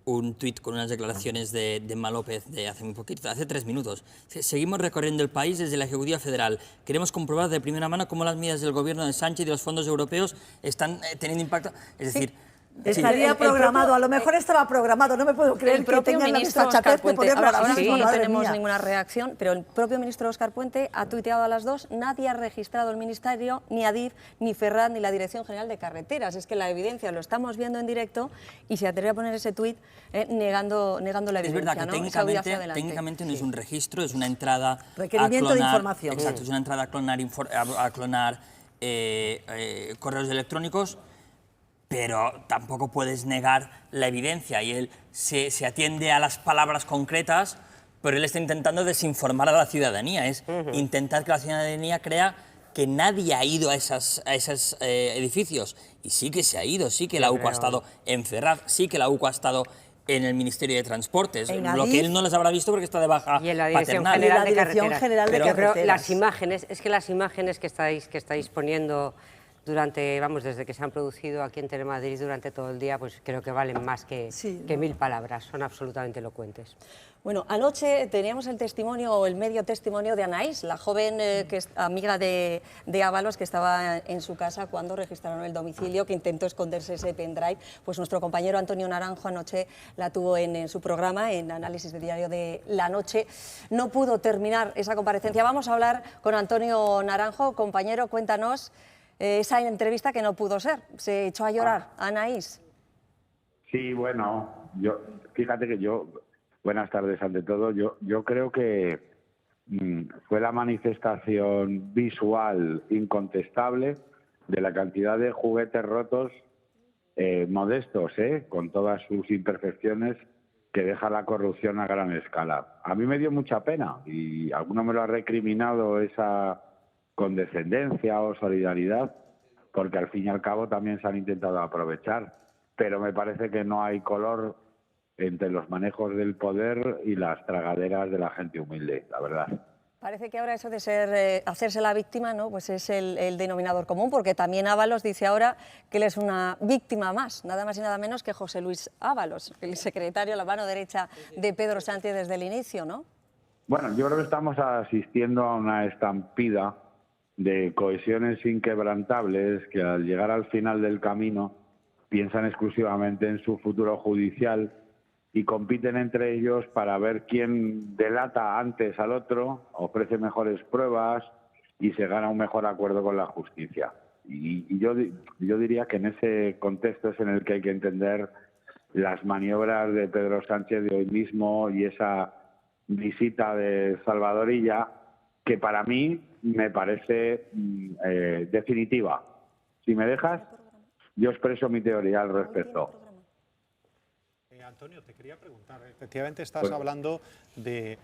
[SPEAKER 16] un tuit con unas declaraciones de Emma López de hace muy poquito, hace 3 minutos. Seguimos recorriendo el país desde la Ejecutiva Federal. Queremos comprobar de primera mano cómo las medidas del gobierno de Sánchez y de los fondos europeos están teniendo impacto. Es decir,
[SPEAKER 17] estaría programado, a lo mejor estaba programado, no me puedo creer que tengan la desfachatez de ponerlo
[SPEAKER 1] ahora mismo no tenemos ninguna reacción, pero el propio ministro Óscar Puente ha tuiteado a las 2, nadie ha registrado el ministerio, ni Adif, ni Ferraz, ni la Dirección General de Carreteras. Es que la evidencia lo estamos viendo en directo y se atreve a poner ese tuit negando la evidencia.
[SPEAKER 16] Es verdad que
[SPEAKER 1] ¿no?
[SPEAKER 16] técnicamente no es un registro, es una entrada
[SPEAKER 17] requerimiento
[SPEAKER 16] a clonar,
[SPEAKER 17] de información.
[SPEAKER 16] Exacto, es una entrada a clonar correos electrónicos, pero tampoco puedes negar la evidencia y él se atiende a las palabras concretas, pero él está intentando desinformar a la ciudadanía, es intentar que la ciudadanía crea que nadie ha ido a esos edificios. Y sí que se ha ido, sí que la UCO ha estado en Ferraz, sí que la UCO ha estado en el Ministerio de Transportes, lo que él no les habrá visto porque está de baja
[SPEAKER 15] y en la Dirección
[SPEAKER 16] paternal.
[SPEAKER 15] General de Carreteras.
[SPEAKER 17] Yo
[SPEAKER 15] creo las imágenes, es que las imágenes que estáis poniendo desde que se han producido aquí en Telemadrid durante todo el día, pues creo que valen más que 1000 palabras, son absolutamente elocuentes.
[SPEAKER 1] Bueno, anoche teníamos el testimonio, o el medio testimonio de Anaís, la joven que es amiga de Ábalos, que estaba en su casa cuando registraron el domicilio, que intentó esconderse ese pendrive. Pues nuestro compañero Antonio Naranjo anoche la tuvo en su programa, en Análisis de Diario de la Noche. No pudo terminar esa comparecencia. Vamos a hablar con Antonio Naranjo. Compañero, cuéntanos esa entrevista que no pudo ser. Se echó a llorar Anaís.
[SPEAKER 11] Sí, bueno, fíjate que buenas tardes ante todo, yo creo que
[SPEAKER 18] fue la manifestación visual incontestable de la cantidad de juguetes rotos, modestos, con todas sus imperfecciones, que deja la corrupción a gran escala. A mí me dio mucha pena y alguno me lo ha recriminado esa condescendencia o solidaridad, porque al fin y al cabo también se han intentado aprovechar, pero me parece que no hay color entre los manejos del poder y las tragaderas de la gente humilde, la verdad.
[SPEAKER 1] Parece que ahora eso de ser, hacerse la víctima, ¿no?, pues es el denominador común, porque también Ábalos dice ahora que él es una víctima más, nada más y nada menos que José Luis Ábalos, el secretario, la mano derecha de Pedro Sánchez desde el inicio, ¿no?
[SPEAKER 18] Bueno, yo creo que estamos asistiendo a una estampida de cohesiones inquebrantables que al llegar al final del camino piensan exclusivamente en su futuro judicial y compiten entre ellos para ver quién delata antes al otro, ofrece mejores pruebas y se gana un mejor acuerdo con la justicia. Y yo diría que en ese contexto es en el que hay que entender las maniobras de Pedro Sánchez de hoy mismo y esa visita de Salvador Illa, que para mí me parece definitiva. Si me dejas, yo expreso mi teoría al respecto.
[SPEAKER 13] Antonio, te quería preguntar, efectivamente estás hablando de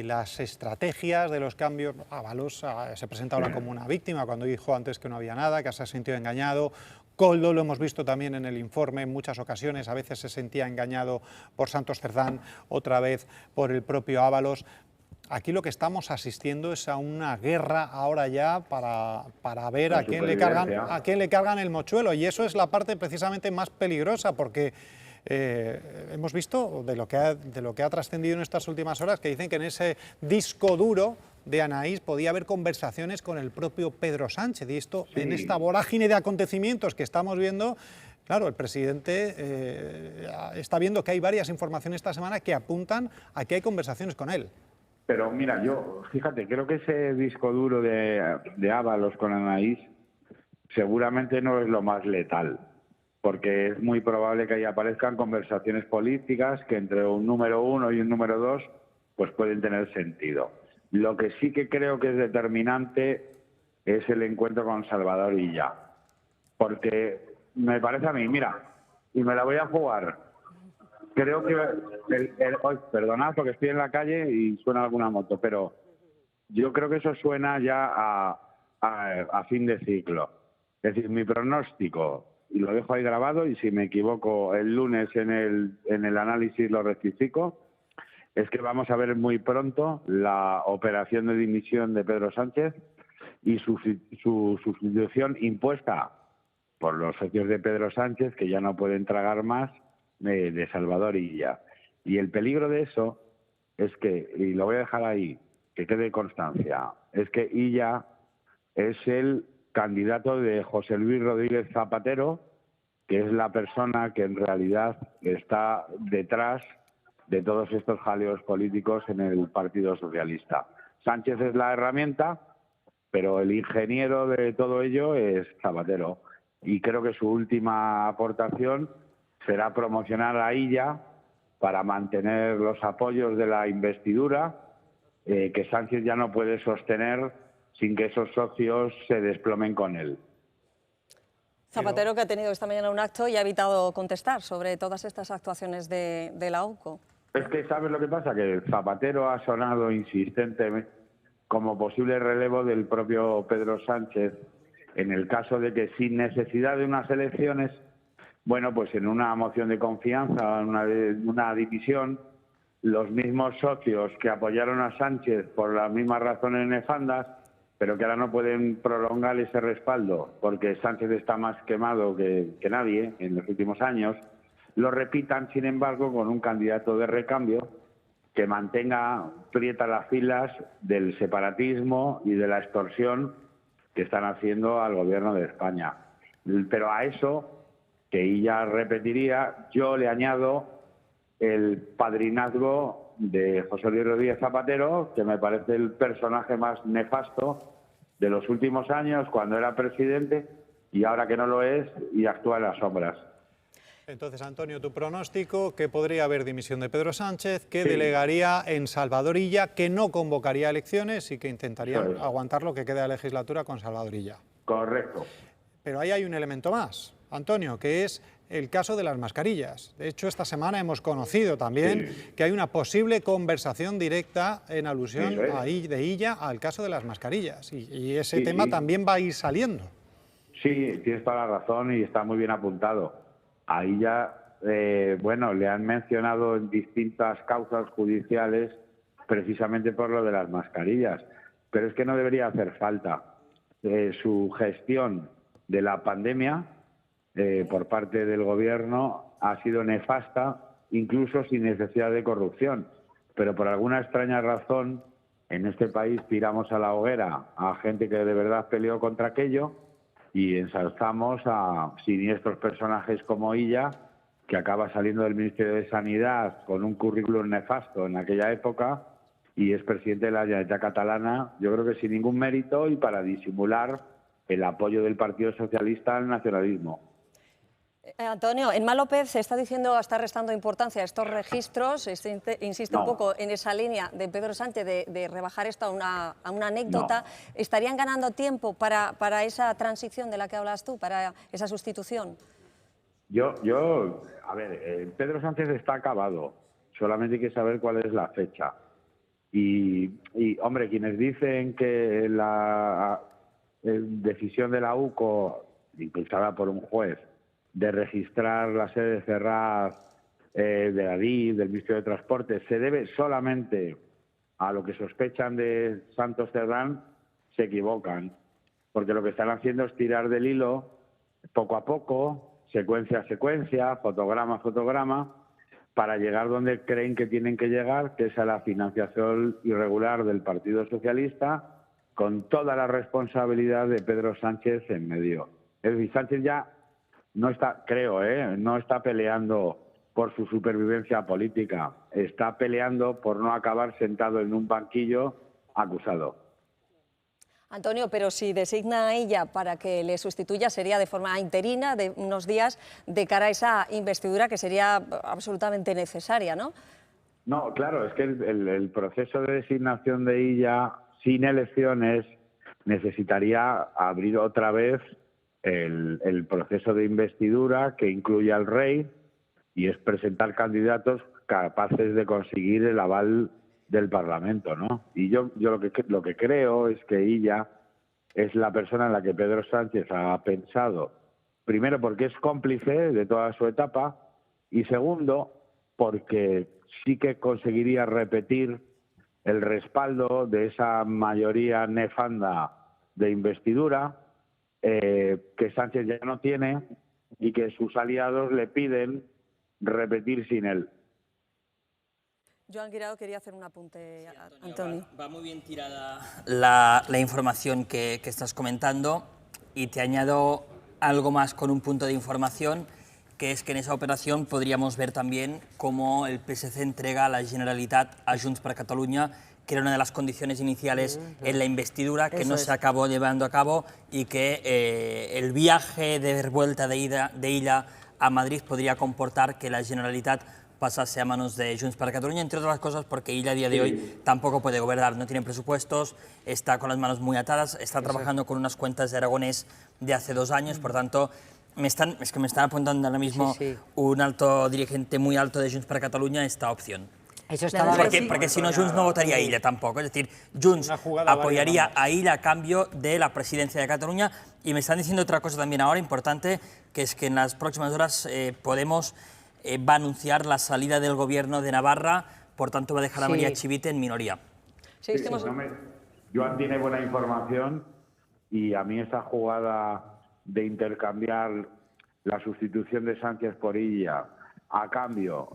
[SPEAKER 13] las estrategias, de los cambios. Ábalos se presenta ahora como una víctima cuando dijo antes que no había nada, que se ha sentido engañado. Koldo, lo hemos visto también en el informe en muchas ocasiones, a veces se sentía engañado por Santos Cerdán, otra vez por el propio Ábalos. Aquí lo que estamos asistiendo es a una guerra ahora ya para ver a quién le cargan el mochuelo, y eso es la parte precisamente más peligrosa, porque hemos visto de lo que ha trascendido en estas últimas horas, que dicen que en ese disco duro de Anaís podía haber conversaciones con el propio Pedro Sánchez, y esto en esta vorágine de acontecimientos que estamos viendo. Claro, el presidente está viendo que hay varias informaciones esta semana que apuntan a que hay conversaciones con él.
[SPEAKER 18] Pero mira, fíjate, creo que ese disco duro de Ábalos con Anaís seguramente no es lo más letal, porque es muy probable que ahí aparezcan conversaciones políticas que entre un número 1 y un número 2 pues pueden tener sentido. Lo que sí que creo que es determinante es el encuentro con Salvador Illa, porque me parece a mí, mira, y me la voy a jugar. Creo que, perdonad porque estoy en la calle y suena alguna moto, pero yo creo que eso suena ya a fin de ciclo. Es decir, mi pronóstico, y lo dejo ahí grabado, y si me equivoco el lunes en el análisis lo rectifico, es que vamos a ver muy pronto la operación de dimisión de Pedro Sánchez y su sustitución impuesta por los socios de Pedro Sánchez, que ya no pueden tragar más, de Salvador Illa. Y el peligro de eso es que, y lo voy a dejar ahí, que quede constancia, es que Illa es el candidato de José Luis Rodríguez Zapatero, que es la persona que en realidad está detrás de todos estos jaleos políticos en el Partido Socialista. Sánchez es la herramienta, pero el ingeniero de todo ello es Zapatero. Y creo que su última aportación será promocionar a Illa para mantener los apoyos de la investidura, que Sánchez ya no puede sostener sin que esos socios se desplomen con él.
[SPEAKER 1] Zapatero, que ha tenido esta mañana un acto y ha evitado contestar sobre todas estas actuaciones de la AUCO.
[SPEAKER 18] Es que, ¿sabes lo que pasa? Que Zapatero ha sonado insistentemente como posible relevo del propio Pedro Sánchez, en el caso de que sin necesidad de unas elecciones, bueno, pues en una moción de confianza, en una dimisión, los mismos socios que apoyaron a Sánchez por las mismas razones nefandas, pero que ahora no pueden prolongar ese respaldo porque Sánchez está más quemado que nadie en los últimos años, lo repitan, sin embargo, con un candidato de recambio que mantenga prietas las filas del separatismo y de la extorsión que están haciendo al gobierno de España. Pero a eso, que ella repetiría, yo le añado el padrinazgo de José Luis Rodríguez Zapatero, que me parece el personaje más nefasto de los últimos años, cuando era presidente y ahora que no lo es y actúa en las sombras.
[SPEAKER 13] Entonces, Antonio, tu pronóstico, que podría haber dimisión de Pedro Sánchez, que delegaría en Salvador Illa, que no convocaría elecciones y que intentaría aguantar lo que queda de legislatura con Salvador Illa.
[SPEAKER 18] Correcto.
[SPEAKER 13] Pero ahí hay un elemento más, Antonio, que es el caso de las mascarillas. De hecho, esta semana hemos conocido también que hay una posible conversación directa en alusión de Illa al caso de las mascarillas. Y ese tema también va a ir saliendo.
[SPEAKER 18] Sí, tienes toda la razón y está muy bien apuntado. Ahí ya, bueno, le han mencionado en distintas causas judiciales precisamente por lo de las mascarillas. Pero es que no debería hacer falta. Su gestión de la pandemia por parte del Gobierno ha sido nefasta, incluso sin necesidad de corrupción. Pero por alguna extraña razón, en este país tiramos a la hoguera a gente que de verdad peleó contra aquello y ensalzamos a siniestros personajes como Illa, que acaba saliendo del Ministerio de Sanidad con un currículum nefasto en aquella época y es presidente de la Generalitat catalana, yo creo que sin ningún mérito y para disimular el apoyo del Partido Socialista al nacionalismo.
[SPEAKER 1] Antonio, Emma López se está diciendo, está restando importancia a estos registros, insiste un poco en esa línea de Pedro Sánchez de rebajar esto a una anécdota. ¿Estarían ganando tiempo para esa transición de la que hablas tú, para esa sustitución?
[SPEAKER 18] A ver, Pedro Sánchez está acabado, solamente hay que saber cuál es la fecha. Y hombre, quienes dicen que la decisión de la UCO, impulsada por un juez, de registrar la sede de Ferraz, de Adif, del Ministerio de Transporte, se debe solamente a lo que sospechan de Santos Cerdán, se equivocan. Porque lo que están haciendo es tirar del hilo, poco a poco, secuencia a secuencia, fotograma a fotograma, para llegar donde creen que tienen que llegar, que es a la financiación irregular del Partido Socialista, con toda la responsabilidad de Pedro Sánchez en medio. Es decir, Sánchez ya no está, no está peleando por su supervivencia política, está peleando por no acabar sentado en un banquillo acusado.
[SPEAKER 1] Antonio, pero si designa a ella para que le sustituya, sería de forma interina, de unos días, de cara a esa investidura que sería absolutamente necesaria, ¿no?
[SPEAKER 18] No, claro, es que el proceso de designación de ella, sin elecciones, necesitaría abrir otra vez el proceso de investidura que incluye al rey y es presentar candidatos capaces de conseguir el aval del Parlamento, ¿no? Y yo lo que creo es que ella es la persona en la que Pedro Sánchez ha pensado, primero porque es cómplice de toda su etapa y segundo porque sí que conseguiría repetir el respaldo de esa mayoría nefanda de investidura que Sánchez ya no tiene y que sus aliados le piden repetir sin él.
[SPEAKER 1] Joan Guirao quería hacer un apunte, Antonio.
[SPEAKER 16] Va muy bien tirada la información que estás comentando y te añado algo más con un punto de información, que es que en esa operación podríamos ver también cómo el PSC entrega a la Generalitat a Junts per Catalunya, que era una de las condiciones iniciales en la investidura, que no se acabó llevando a cabo y que el viaje de vuelta de ida a Madrid podría comportar que la Generalitat pasase a manos de Junts per Catalunya, entre otras cosas porque Illa a día de hoy tampoco puede gobernar, no tiene presupuestos, está con las manos muy atadas, está trabajando con unas cuentas de Aragonés de hace 2 años, por tanto, me están apuntando ahora mismo un alto dirigente muy alto de Junts per Catalunya esta opción.
[SPEAKER 9] Eso
[SPEAKER 16] porque si no, Junts no votaría a Illa tampoco. Es decir, Junts apoyaría a Illa a cambio de la presidencia de Cataluña. Y me están diciendo otra cosa también ahora importante, que es que en las próximas horas Podemos va a anunciar la salida del gobierno de Navarra, por tanto va a dejar a María Chivite en minoría.
[SPEAKER 18] Joan tiene buena información y a mí esta jugada de intercambiar la sustitución de Sánchez por Illa a cambio,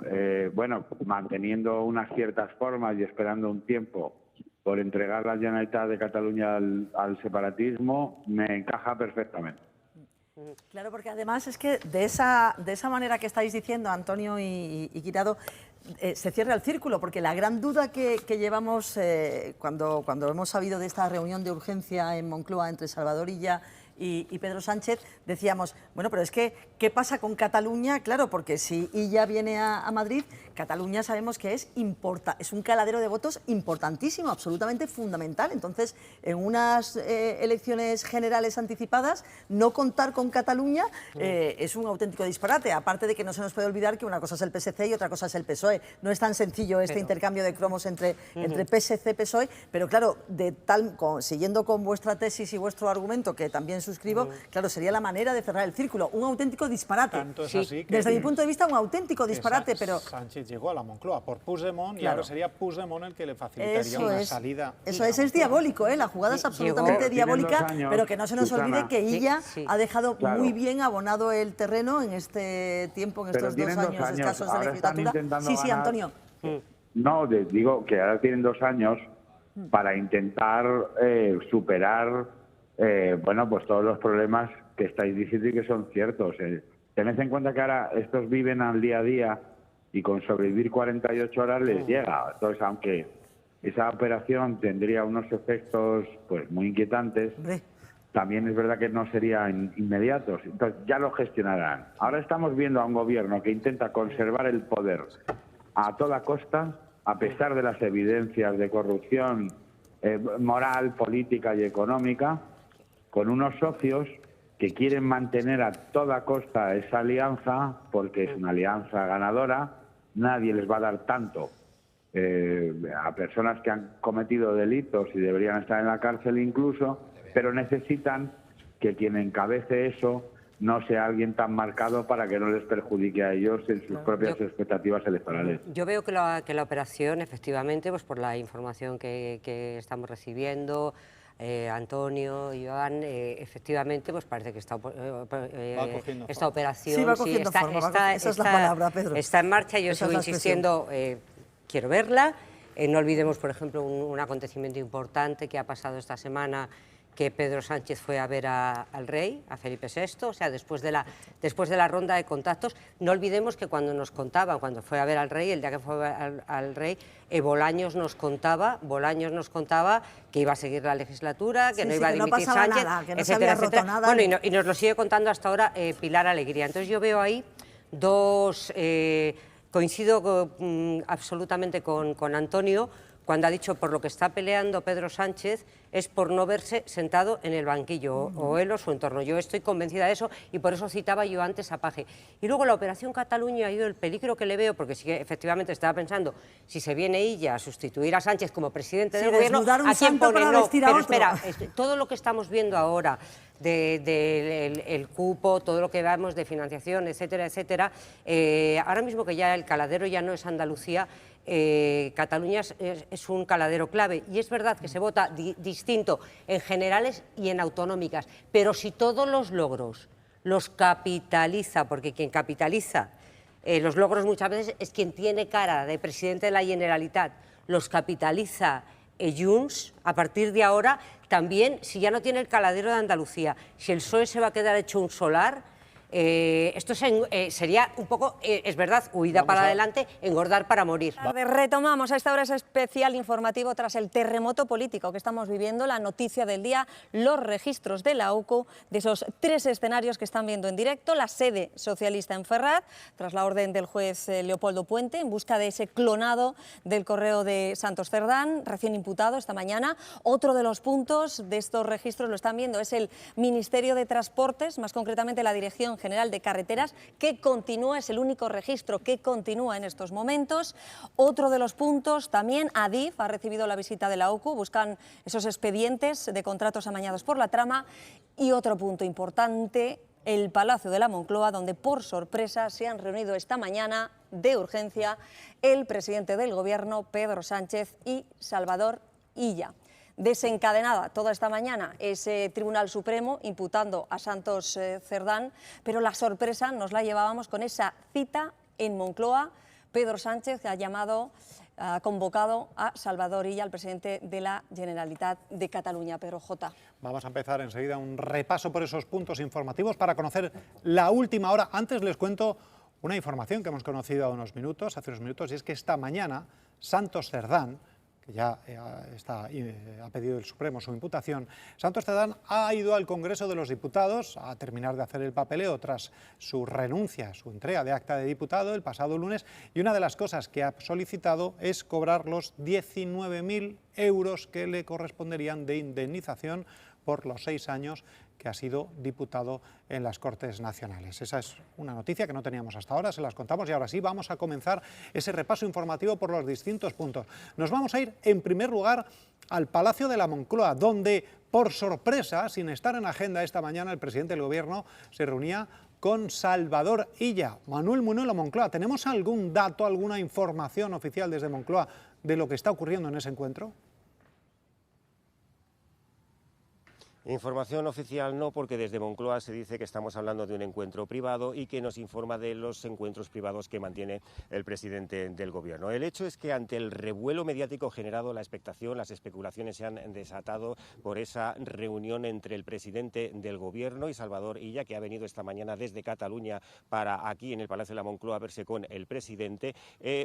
[SPEAKER 18] manteniendo unas ciertas formas y esperando un tiempo por entregar la Generalitat de Cataluña al separatismo, me encaja perfectamente.
[SPEAKER 17] Claro, porque además es que de esa manera que estáis diciendo, Antonio y Guirao, se cierra el círculo, porque la gran duda que llevamos cuando hemos sabido de esta reunión de urgencia en Moncloa entre Salvador Illa y Pedro Sánchez, decíamos, bueno, pero es que, ¿qué pasa con Cataluña? Claro, porque si Illa viene a Madrid, Cataluña sabemos que es un caladero de votos importantísimo, absolutamente fundamental. Entonces, en unas elecciones generales anticipadas, no contar con Cataluña es un auténtico disparate, aparte de que no se nos puede olvidar que una cosa es el PSC y otra cosa es el PSOE. No es tan sencillo este intercambio de cromos entre PSC y PSOE, pero claro, siguiendo con vuestra tesis y vuestro argumento, que también suscribo, claro, sería la manera de cerrar el círculo, un auténtico disparate.
[SPEAKER 13] Tanto es así que,
[SPEAKER 17] desde mi punto de vista, un auténtico disparate, pero...
[SPEAKER 13] Sánchez llegó a la Moncloa por Puigdemont y ahora sería Puigdemont el que le facilitaría una salida.
[SPEAKER 17] Eso es diabólico, la jugada es absolutamente diabólica, pero que no se nos olvide que Illa ha dejado muy bien abonado el terreno en este tiempo, en estos 2 años escasos de legislatura. Sí, Antonio.
[SPEAKER 18] No, digo que ahora tienen 2 años para intentar superar bueno, pues todos los problemas que estáis diciendo y que son ciertos. Tened en cuenta que ahora estos viven al día a día y con sobrevivir 48 horas les llega. Entonces, aunque esa operación tendría unos efectos pues muy inquietantes, también es verdad que no serían inmediatos. Entonces, ya lo gestionarán. Ahora estamos viendo a un gobierno que intenta conservar el poder a toda costa, a pesar de las evidencias de corrupción moral, política y económica, con unos socios que quieren mantener a toda costa esa alianza, porque es una alianza ganadora. Nadie les va a dar tanto a personas que han cometido delitos y deberían estar en la cárcel incluso, pero necesitan que quien encabece eso no sea alguien tan marcado para que no les perjudique a ellos en sus propias expectativas electorales.
[SPEAKER 15] Yo veo que la operación, efectivamente, pues por la información que estamos recibiendo, Antonio, Joan, efectivamente, pues parece que esta operación está en marcha. Yo sigo insistiendo, quiero verla. No olvidemos, por ejemplo, un acontecimiento importante que ha pasado esta semana, que Pedro Sánchez fue a ver al rey, a Felipe VI, o sea, después de la ronda de contactos. No olvidemos que cuando fue a ver al rey, el día que fue al rey, Bolaños nos contaba que iba a seguir la legislatura, que no iba a dimitir Sánchez, etcétera, etcétera. Bueno, y nos lo sigue contando hasta ahora Pilar Alegría. Entonces yo veo ahí coincido absolutamente con Antonio, cuando ha dicho por lo que está peleando Pedro Sánchez es por no verse sentado en el banquillo, o él o su entorno. Yo estoy convencida de eso y por eso citaba yo antes a Paje. Y luego la Operación Cataluña, yo el peligro que le veo, porque sí que efectivamente estaba pensando, si se viene ella a sustituir a Sánchez como presidente del gobierno, ¿a quién pone? No, pero espera, todo lo que estamos viendo ahora, el cupo, todo lo que vemos de financiación, etcétera, etcétera, ahora mismo que ya el caladero ya no es Andalucía, Cataluña es un caladero clave, y es verdad que se vota distinto en generales y en autonómicas, pero si todos los logros los capitaliza, porque quien capitaliza los logros muchas veces es quien tiene cara de presidente de la Generalitat, los capitaliza Junts, a partir de ahora también, si ya no tiene el caladero de Andalucía, si el PSOE se va a quedar hecho un solar, esto sería un poco, es verdad, huida para adelante, engordar para morir.
[SPEAKER 1] Retomamos a esta hora ese especial informativo tras el terremoto político que estamos viviendo, la noticia del día, los registros de la OCU, de esos 3 escenarios que están viendo en directo, la sede socialista en Ferraz, tras la orden del juez Leopoldo Puente, en busca de ese clonado del correo de Santos Cerdán, recién imputado esta mañana. Otro de los puntos de estos registros, lo están viendo, es el Ministerio de Transportes, más concretamente la Dirección General de Carreteras, que continúa, es el único registro que continúa en estos momentos. Otro de los puntos, también Adif ha recibido la visita de la OCU, buscan esos expedientes de contratos amañados por la trama. Y otro punto importante, el Palacio de la Moncloa, donde por sorpresa se han reunido esta mañana de urgencia el presidente del Gobierno, Pedro Sánchez, y Salvador Illa. Desencadenada toda esta mañana ese Tribunal Supremo imputando a Santos Cerdán, pero la sorpresa nos la llevábamos con esa cita en Moncloa. Pedro Sánchez ha convocado a Salvador Illa, el presidente de la Generalitat de Cataluña. Pedro J.
[SPEAKER 13] Vamos a empezar enseguida un repaso por esos puntos informativos para conocer la última hora. Antes les cuento una información que hemos conocido hace unos minutos, y es que esta mañana Santos Cerdán que ya ha pedido el Supremo su imputación, Santos Cerdán ha ido al Congreso de los Diputados a terminar de hacer el papeleo tras su renuncia, su entrega de acta de diputado el pasado lunes, y una de las cosas que ha solicitado es cobrar los 19.000 euros que le corresponderían de indemnización por los 6 años que ha sido diputado en las Cortes Nacionales. Esa es una noticia que no teníamos hasta ahora, se las contamos y ahora sí vamos a comenzar ese repaso informativo por los distintos puntos. Nos vamos a ir en primer lugar al Palacio de la Moncloa, donde por sorpresa, sin estar en agenda esta mañana, el presidente del Gobierno se reunía con Salvador Illa. Manuel Munuelo, Moncloa, ¿tenemos algún dato, alguna información oficial desde Moncloa de lo que está ocurriendo en ese encuentro?
[SPEAKER 4] Información oficial no, porque desde Moncloa se dice que estamos hablando de un encuentro privado y que nos informa de los encuentros privados que mantiene el presidente del Gobierno. El hecho es que ante el revuelo mediático generado, la expectación, las especulaciones se han desatado por esa reunión entre el presidente del Gobierno y Salvador Illa, que ha venido esta mañana desde Cataluña para aquí en el Palacio de la Moncloa a verse con el presidente.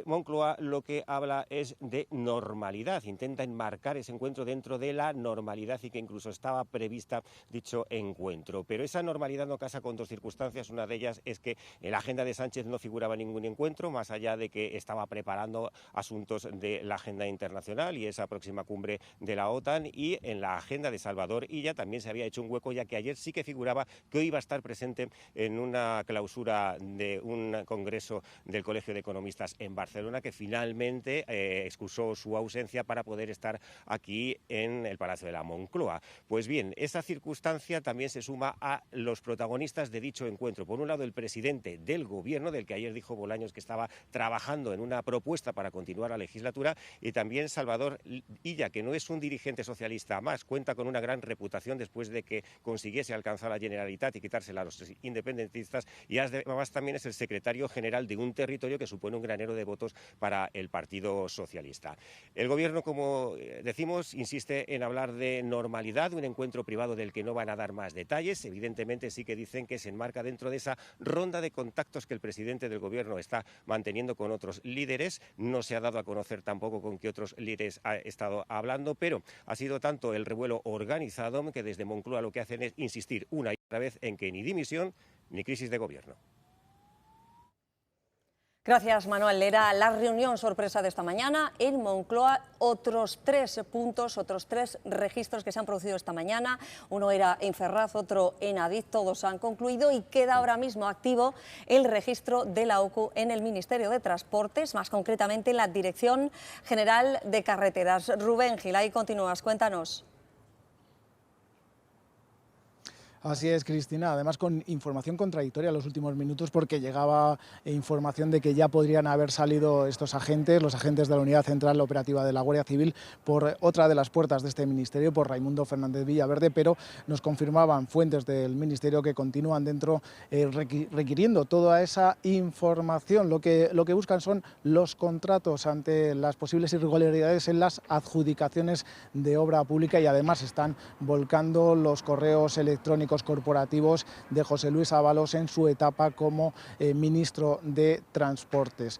[SPEAKER 4] Moncloa lo que habla es de normalidad, intenta enmarcar ese encuentro dentro de la normalidad y que incluso estaba prevista dicho encuentro. Pero esa normalidad no casa con dos circunstancias. Una de ellas es que en la agenda de Sánchez no figuraba ningún encuentro, más allá de que estaba preparando asuntos de la agenda internacional y esa próxima cumbre de la OTAN, y en la agenda de Salvador Illa también se había hecho un hueco, ya que ayer sí que figuraba que hoy iba a estar presente en una clausura de un congreso del Colegio de Economistas en Barcelona, que finalmente excusó su ausencia para poder estar aquí en el Palacio de la Moncloa. Pues bien, esa circunstancia también se suma a los protagonistas de dicho encuentro. Por un lado, el presidente del Gobierno, del que ayer dijo Bolaños que estaba trabajando en una propuesta para continuar la legislatura, y también Salvador Illa, que no es un dirigente socialista más, cuenta con una gran reputación después de que consiguiese alcanzar la Generalitat y quitársela a los independentistas, y además también es el secretario general de un territorio que supone un granero de votos para el Partido Socialista. El Gobierno, como decimos, insiste en hablar de normalidad, un encuentro privado del que no van a dar más detalles. Evidentemente sí que dicen que se enmarca dentro de esa ronda de contactos que el presidente del Gobierno está manteniendo con otros líderes. No se ha dado a conocer tampoco con qué otros líderes ha estado hablando, pero ha sido tanto el revuelo organizado que desde Moncloa lo que hacen es insistir una y otra vez en que ni dimisión ni crisis de gobierno.
[SPEAKER 1] Gracias, Manuel. Era la reunión sorpresa de esta mañana en Moncloa. Otros 3 puntos, otros 3 registros que se han producido esta mañana. Uno era en Ferraz, otro en Adif. Todos han concluido y queda ahora mismo activo el registro de la OCU en el Ministerio de Transportes, más concretamente en la Dirección General de Carreteras. Rubén Gil, ahí continúas. Cuéntanos.
[SPEAKER 3] Así es, Cristina, además con información contradictoria en los últimos minutos, porque llegaba información de que ya podrían haber salido estos agentes, los agentes de la Unidad Central Operativa de la Guardia Civil, por otra de las puertas de este ministerio, por Raimundo Fernández Villaverde, pero nos confirmaban fuentes del ministerio que continúan dentro requiriendo toda esa información. Lo que buscan son los contratos ante las posibles irregularidades en las adjudicaciones de obra pública, y además están volcando los correos electrónicos corporativos de José Luis Ábalos en su etapa como ministro de Transportes.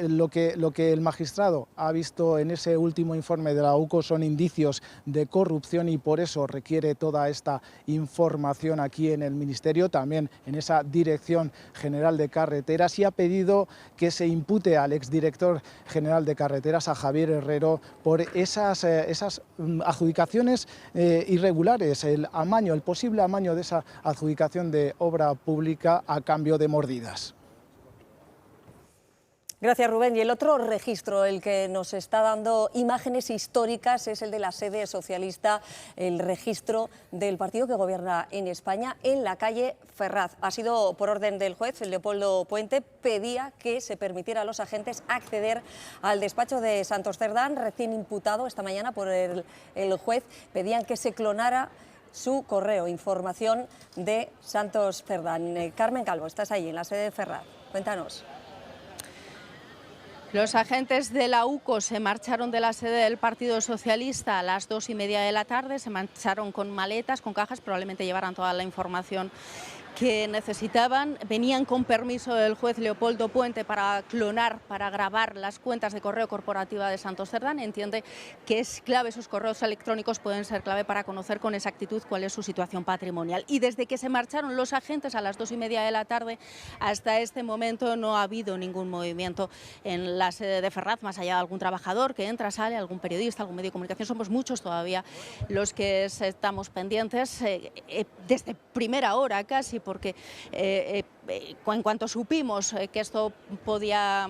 [SPEAKER 3] Lo que el magistrado ha visto en ese último informe de la UCO son indicios de corrupción, y por eso requiere toda esta información aquí en el ministerio, también en esa Dirección General de Carreteras, y ha pedido que se impute al exdirector general de Carreteras, a Javier Herrero, por esas adjudicaciones irregulares, el posible amaño de esa adjudicación de obra pública a cambio de mordidas.
[SPEAKER 1] Gracias, Rubén. Y el otro registro, el que nos está dando imágenes históricas, es el de la sede socialista, el registro del partido que gobierna en España en la calle Ferraz. Ha sido por orden del juez, Leopoldo Puente, pedía que se permitiera a los agentes acceder al despacho de Santos Cerdán, recién imputado esta mañana por el juez. Pedían que se clonara su correo, información de Santos Cerdán. Carmen Calvo, estás ahí en la sede de Ferraz. Cuéntanos.
[SPEAKER 2] Los agentes de la UCO se marcharon de la sede del Partido Socialista a las 2:30 de la tarde, se marcharon con maletas, con cajas, probablemente llevaran toda la información que necesitaban. Venían con permiso del juez Leopoldo Puente para clonar, para grabar las cuentas de correo corporativa de Santos Cerdán. Entiende que es clave, sus correos electrónicos pueden ser clave para conocer con exactitud cuál es su situación patrimonial. Y desde que se marcharon los agentes a las 2:30 de la tarde hasta este momento no ha habido ningún movimiento en la sede de Ferraz, más allá de algún trabajador que entra, sale, algún periodista, algún medio de comunicación. Somos muchos todavía los que estamos pendientes desde primera hora casi, porque en cuanto supimos que esto podía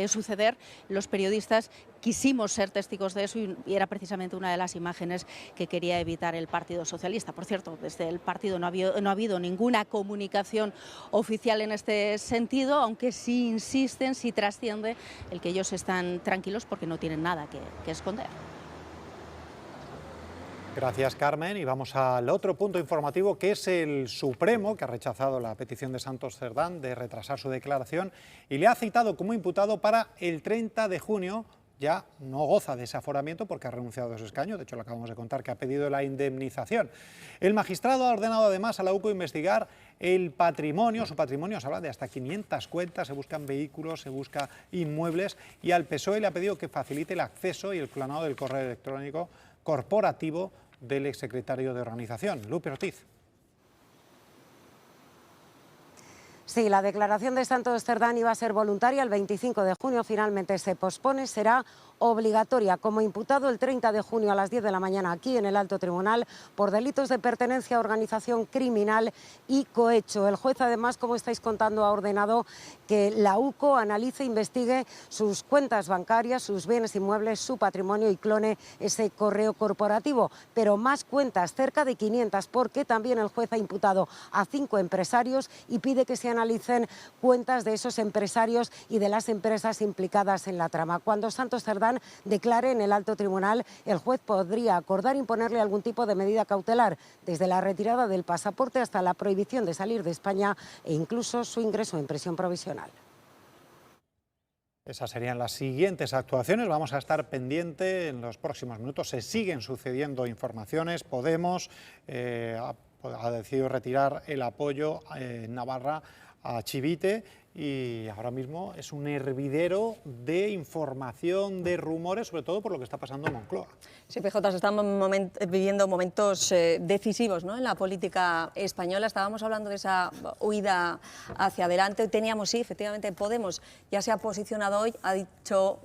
[SPEAKER 2] suceder, los periodistas quisimos ser testigos de eso y era precisamente una de las imágenes que quería evitar el Partido Socialista. Por cierto, desde el partido no ha habido ninguna comunicación oficial en este sentido, aunque sí insisten, sí trasciende el que ellos están tranquilos porque no tienen nada que esconder.
[SPEAKER 13] Gracias, Carmen. Y vamos al otro punto informativo, que es el Supremo, que ha rechazado la petición de Santos Cerdán de retrasar su declaración y le ha citado como imputado para el 30 de junio. Ya no goza de ese aforamiento porque ha renunciado a su escaño, de hecho lo acabamos de contar que ha pedido la indemnización. El magistrado ha ordenado además a la UCO investigar el patrimonio, su patrimonio se habla de hasta 500 cuentas, se buscan vehículos, se busca inmuebles, y al PSOE le ha pedido que facilite el acceso y el clonado del correo electrónico corporativo del exsecretario de organización, Lupe Ortiz.
[SPEAKER 9] Sí, la declaración de Santos Cerdán iba a ser voluntaria el 25 de junio, finalmente se pospone, será obligatoria como imputado el 30 de junio a las 10 de la mañana aquí en el Alto Tribunal por delitos de pertenencia a organización criminal y cohecho. El juez además, como estáis contando, ha ordenado que la UCO analice e investigue sus cuentas bancarias, sus bienes inmuebles, su patrimonio y clone ese correo corporativo. Pero más cuentas, cerca de 500, porque también el juez ha imputado a 5 empresarios y pide que se analicen cuentas de esos empresarios y de las empresas implicadas en la trama. Cuando Santos Cerdán declare en el Alto Tribunal, el juez podría acordar imponerle algún tipo de medida cautelar, desde la retirada del pasaporte hasta la prohibición de salir de España e incluso su ingreso en prisión provisional.
[SPEAKER 13] Esas serían las siguientes actuaciones. Vamos a estar pendiente en los próximos minutos. Se siguen sucediendo informaciones. Podemos ha decidido retirar el apoyo en Navarra a Chivite y ahora mismo es un hervidero de información, de rumores, sobre todo por lo que está pasando en Moncloa.
[SPEAKER 1] Sí, PJ, estamos viviendo momentos decisivos, ¿no?, en la política española. Estábamos hablando de esa huida hacia adelante. Teníamos, sí, efectivamente, Podemos ya se ha posicionado hoy,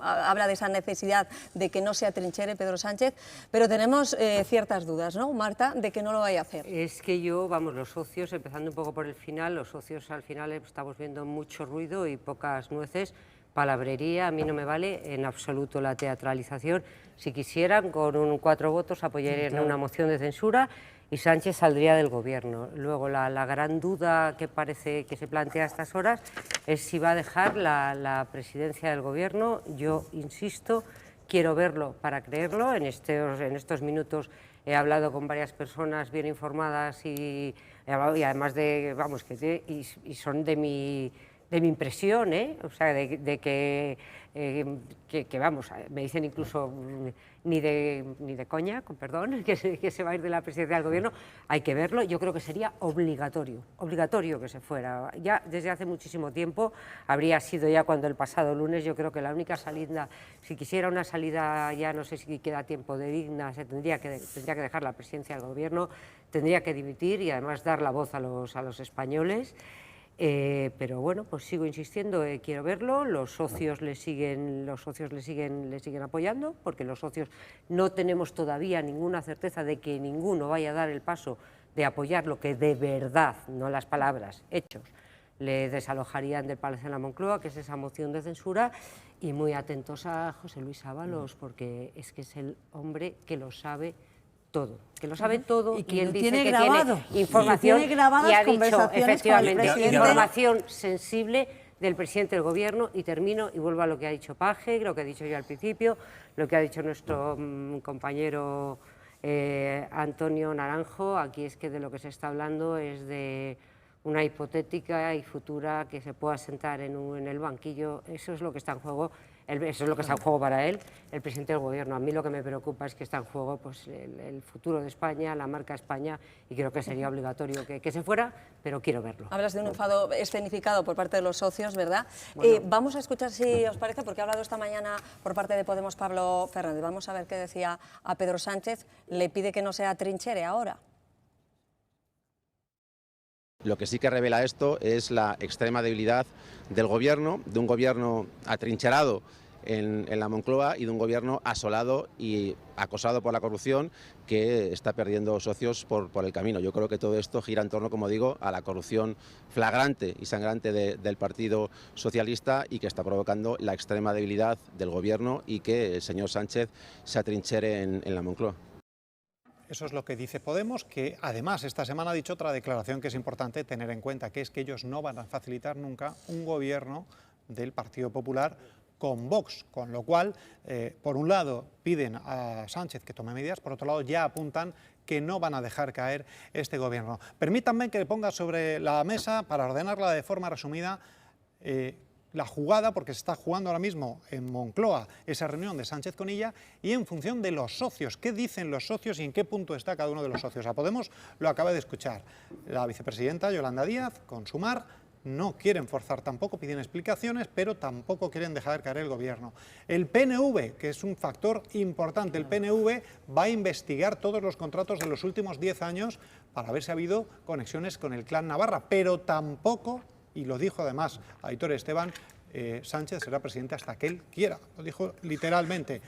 [SPEAKER 1] habla de esa necesidad de que no se atrinchera Pedro Sánchez, pero tenemos ciertas dudas, ¿no, Marta?, de que no lo vaya a hacer.
[SPEAKER 15] Es que los socios, empezando un poco por el final, los socios al final estamos viendo mucho ruido y pocas nueces, palabrería. A mí no me vale en absoluto la teatralización. Si quisieran, con 4 votos apoyarían una moción de censura y Sánchez saldría del gobierno. Luego la gran duda que parece que se plantea a estas horas es si va a dejar la presidencia del gobierno. Yo insisto, quiero verlo para creerlo. En estos minutos he hablado con varias personas bien informadas y además de, y son de mi impresión, o sea, de que me dicen incluso ni de coña, con perdón, que se va a ir de la presidencia del gobierno. Hay que verlo. Yo creo que sería obligatorio que se fuera. Ya desde hace muchísimo tiempo, habría sido ya cuando el pasado lunes. Yo creo que la única salida, si quisiera una salida, ya no sé si queda tiempo de digna, tendría que dejar la presidencia del gobierno, tendría que dimitir y además dar la voz a los españoles. Pero bueno, pues sigo insistiendo, quiero verlo. Los socios le siguen apoyando, porque los socios no tenemos todavía ninguna certeza de que ninguno vaya a dar el paso de apoyar lo que de verdad, no las palabras, hechos, le desalojarían del Palacio de la Moncloa, que es esa moción de censura. Y muy atentos a José Luis Ábalos, porque es que es el hombre que lo sabe todo, y que él dice que
[SPEAKER 19] grabado,
[SPEAKER 15] tiene información
[SPEAKER 19] y ha dicho
[SPEAKER 15] efectivamente información sensible del presidente del gobierno. Y termino y vuelvo a lo que ha dicho Paje, lo que he dicho yo al principio, lo que ha dicho nuestro compañero Antonio Naranjo. Aquí es que de lo que se está hablando es de una hipotética y futura que se pueda sentar en el banquillo. Eso es lo que está en juego. Eso es lo que está en juego para él, el presidente del Gobierno. A mí lo que me preocupa es que está en juego pues, el futuro de España, la marca España, y creo que sería obligatorio que se fuera, pero quiero verlo.
[SPEAKER 1] Hablas de un enfado escenificado por parte de los socios, ¿verdad?
[SPEAKER 15] Bueno.
[SPEAKER 1] Vamos a escuchar, si os parece, porque ha hablado esta mañana por parte de Podemos Pablo Fernández. Vamos a ver qué decía a Pedro Sánchez. Le pide que no se atrinchera ahora.
[SPEAKER 19] Lo que sí que revela esto es la extrema debilidad del Gobierno, de un Gobierno atrincherado en la Moncloa y de un Gobierno asolado y acosado por la corrupción que está perdiendo socios por el camino. Yo creo que todo esto gira en torno, como digo, a la corrupción flagrante y sangrante del Partido Socialista y que está provocando la extrema debilidad del Gobierno y que el señor Sánchez se atrinchere en la Moncloa.
[SPEAKER 13] Eso es lo que dice Podemos, que además esta semana ha dicho otra declaración que es importante tener en cuenta, que es que ellos no van a facilitar nunca un gobierno del Partido Popular con Vox, con lo cual, por un lado, piden a Sánchez que tome medidas, por otro lado, ya apuntan que no van a dejar caer este gobierno. Permítanme que ponga sobre la mesa, para ordenarla de forma resumida, la jugada, porque se está jugando ahora mismo en Moncloa esa reunión de Sánchez con ella, y en función de los socios, qué dicen los socios y en qué punto está cada uno de los socios. A Podemos lo acaba de escuchar la vicepresidenta Yolanda Díaz con Sumar. No quieren forzar tampoco, piden explicaciones, pero tampoco quieren dejar caer el gobierno. El PNV, que es un factor importante, el PNV va a investigar todos los contratos de los últimos 10 años para ver si ha habido conexiones con el clan Navarra, pero tampoco, y lo dijo además Aitor Esteban, Sánchez será presidente hasta que él quiera, lo dijo literalmente.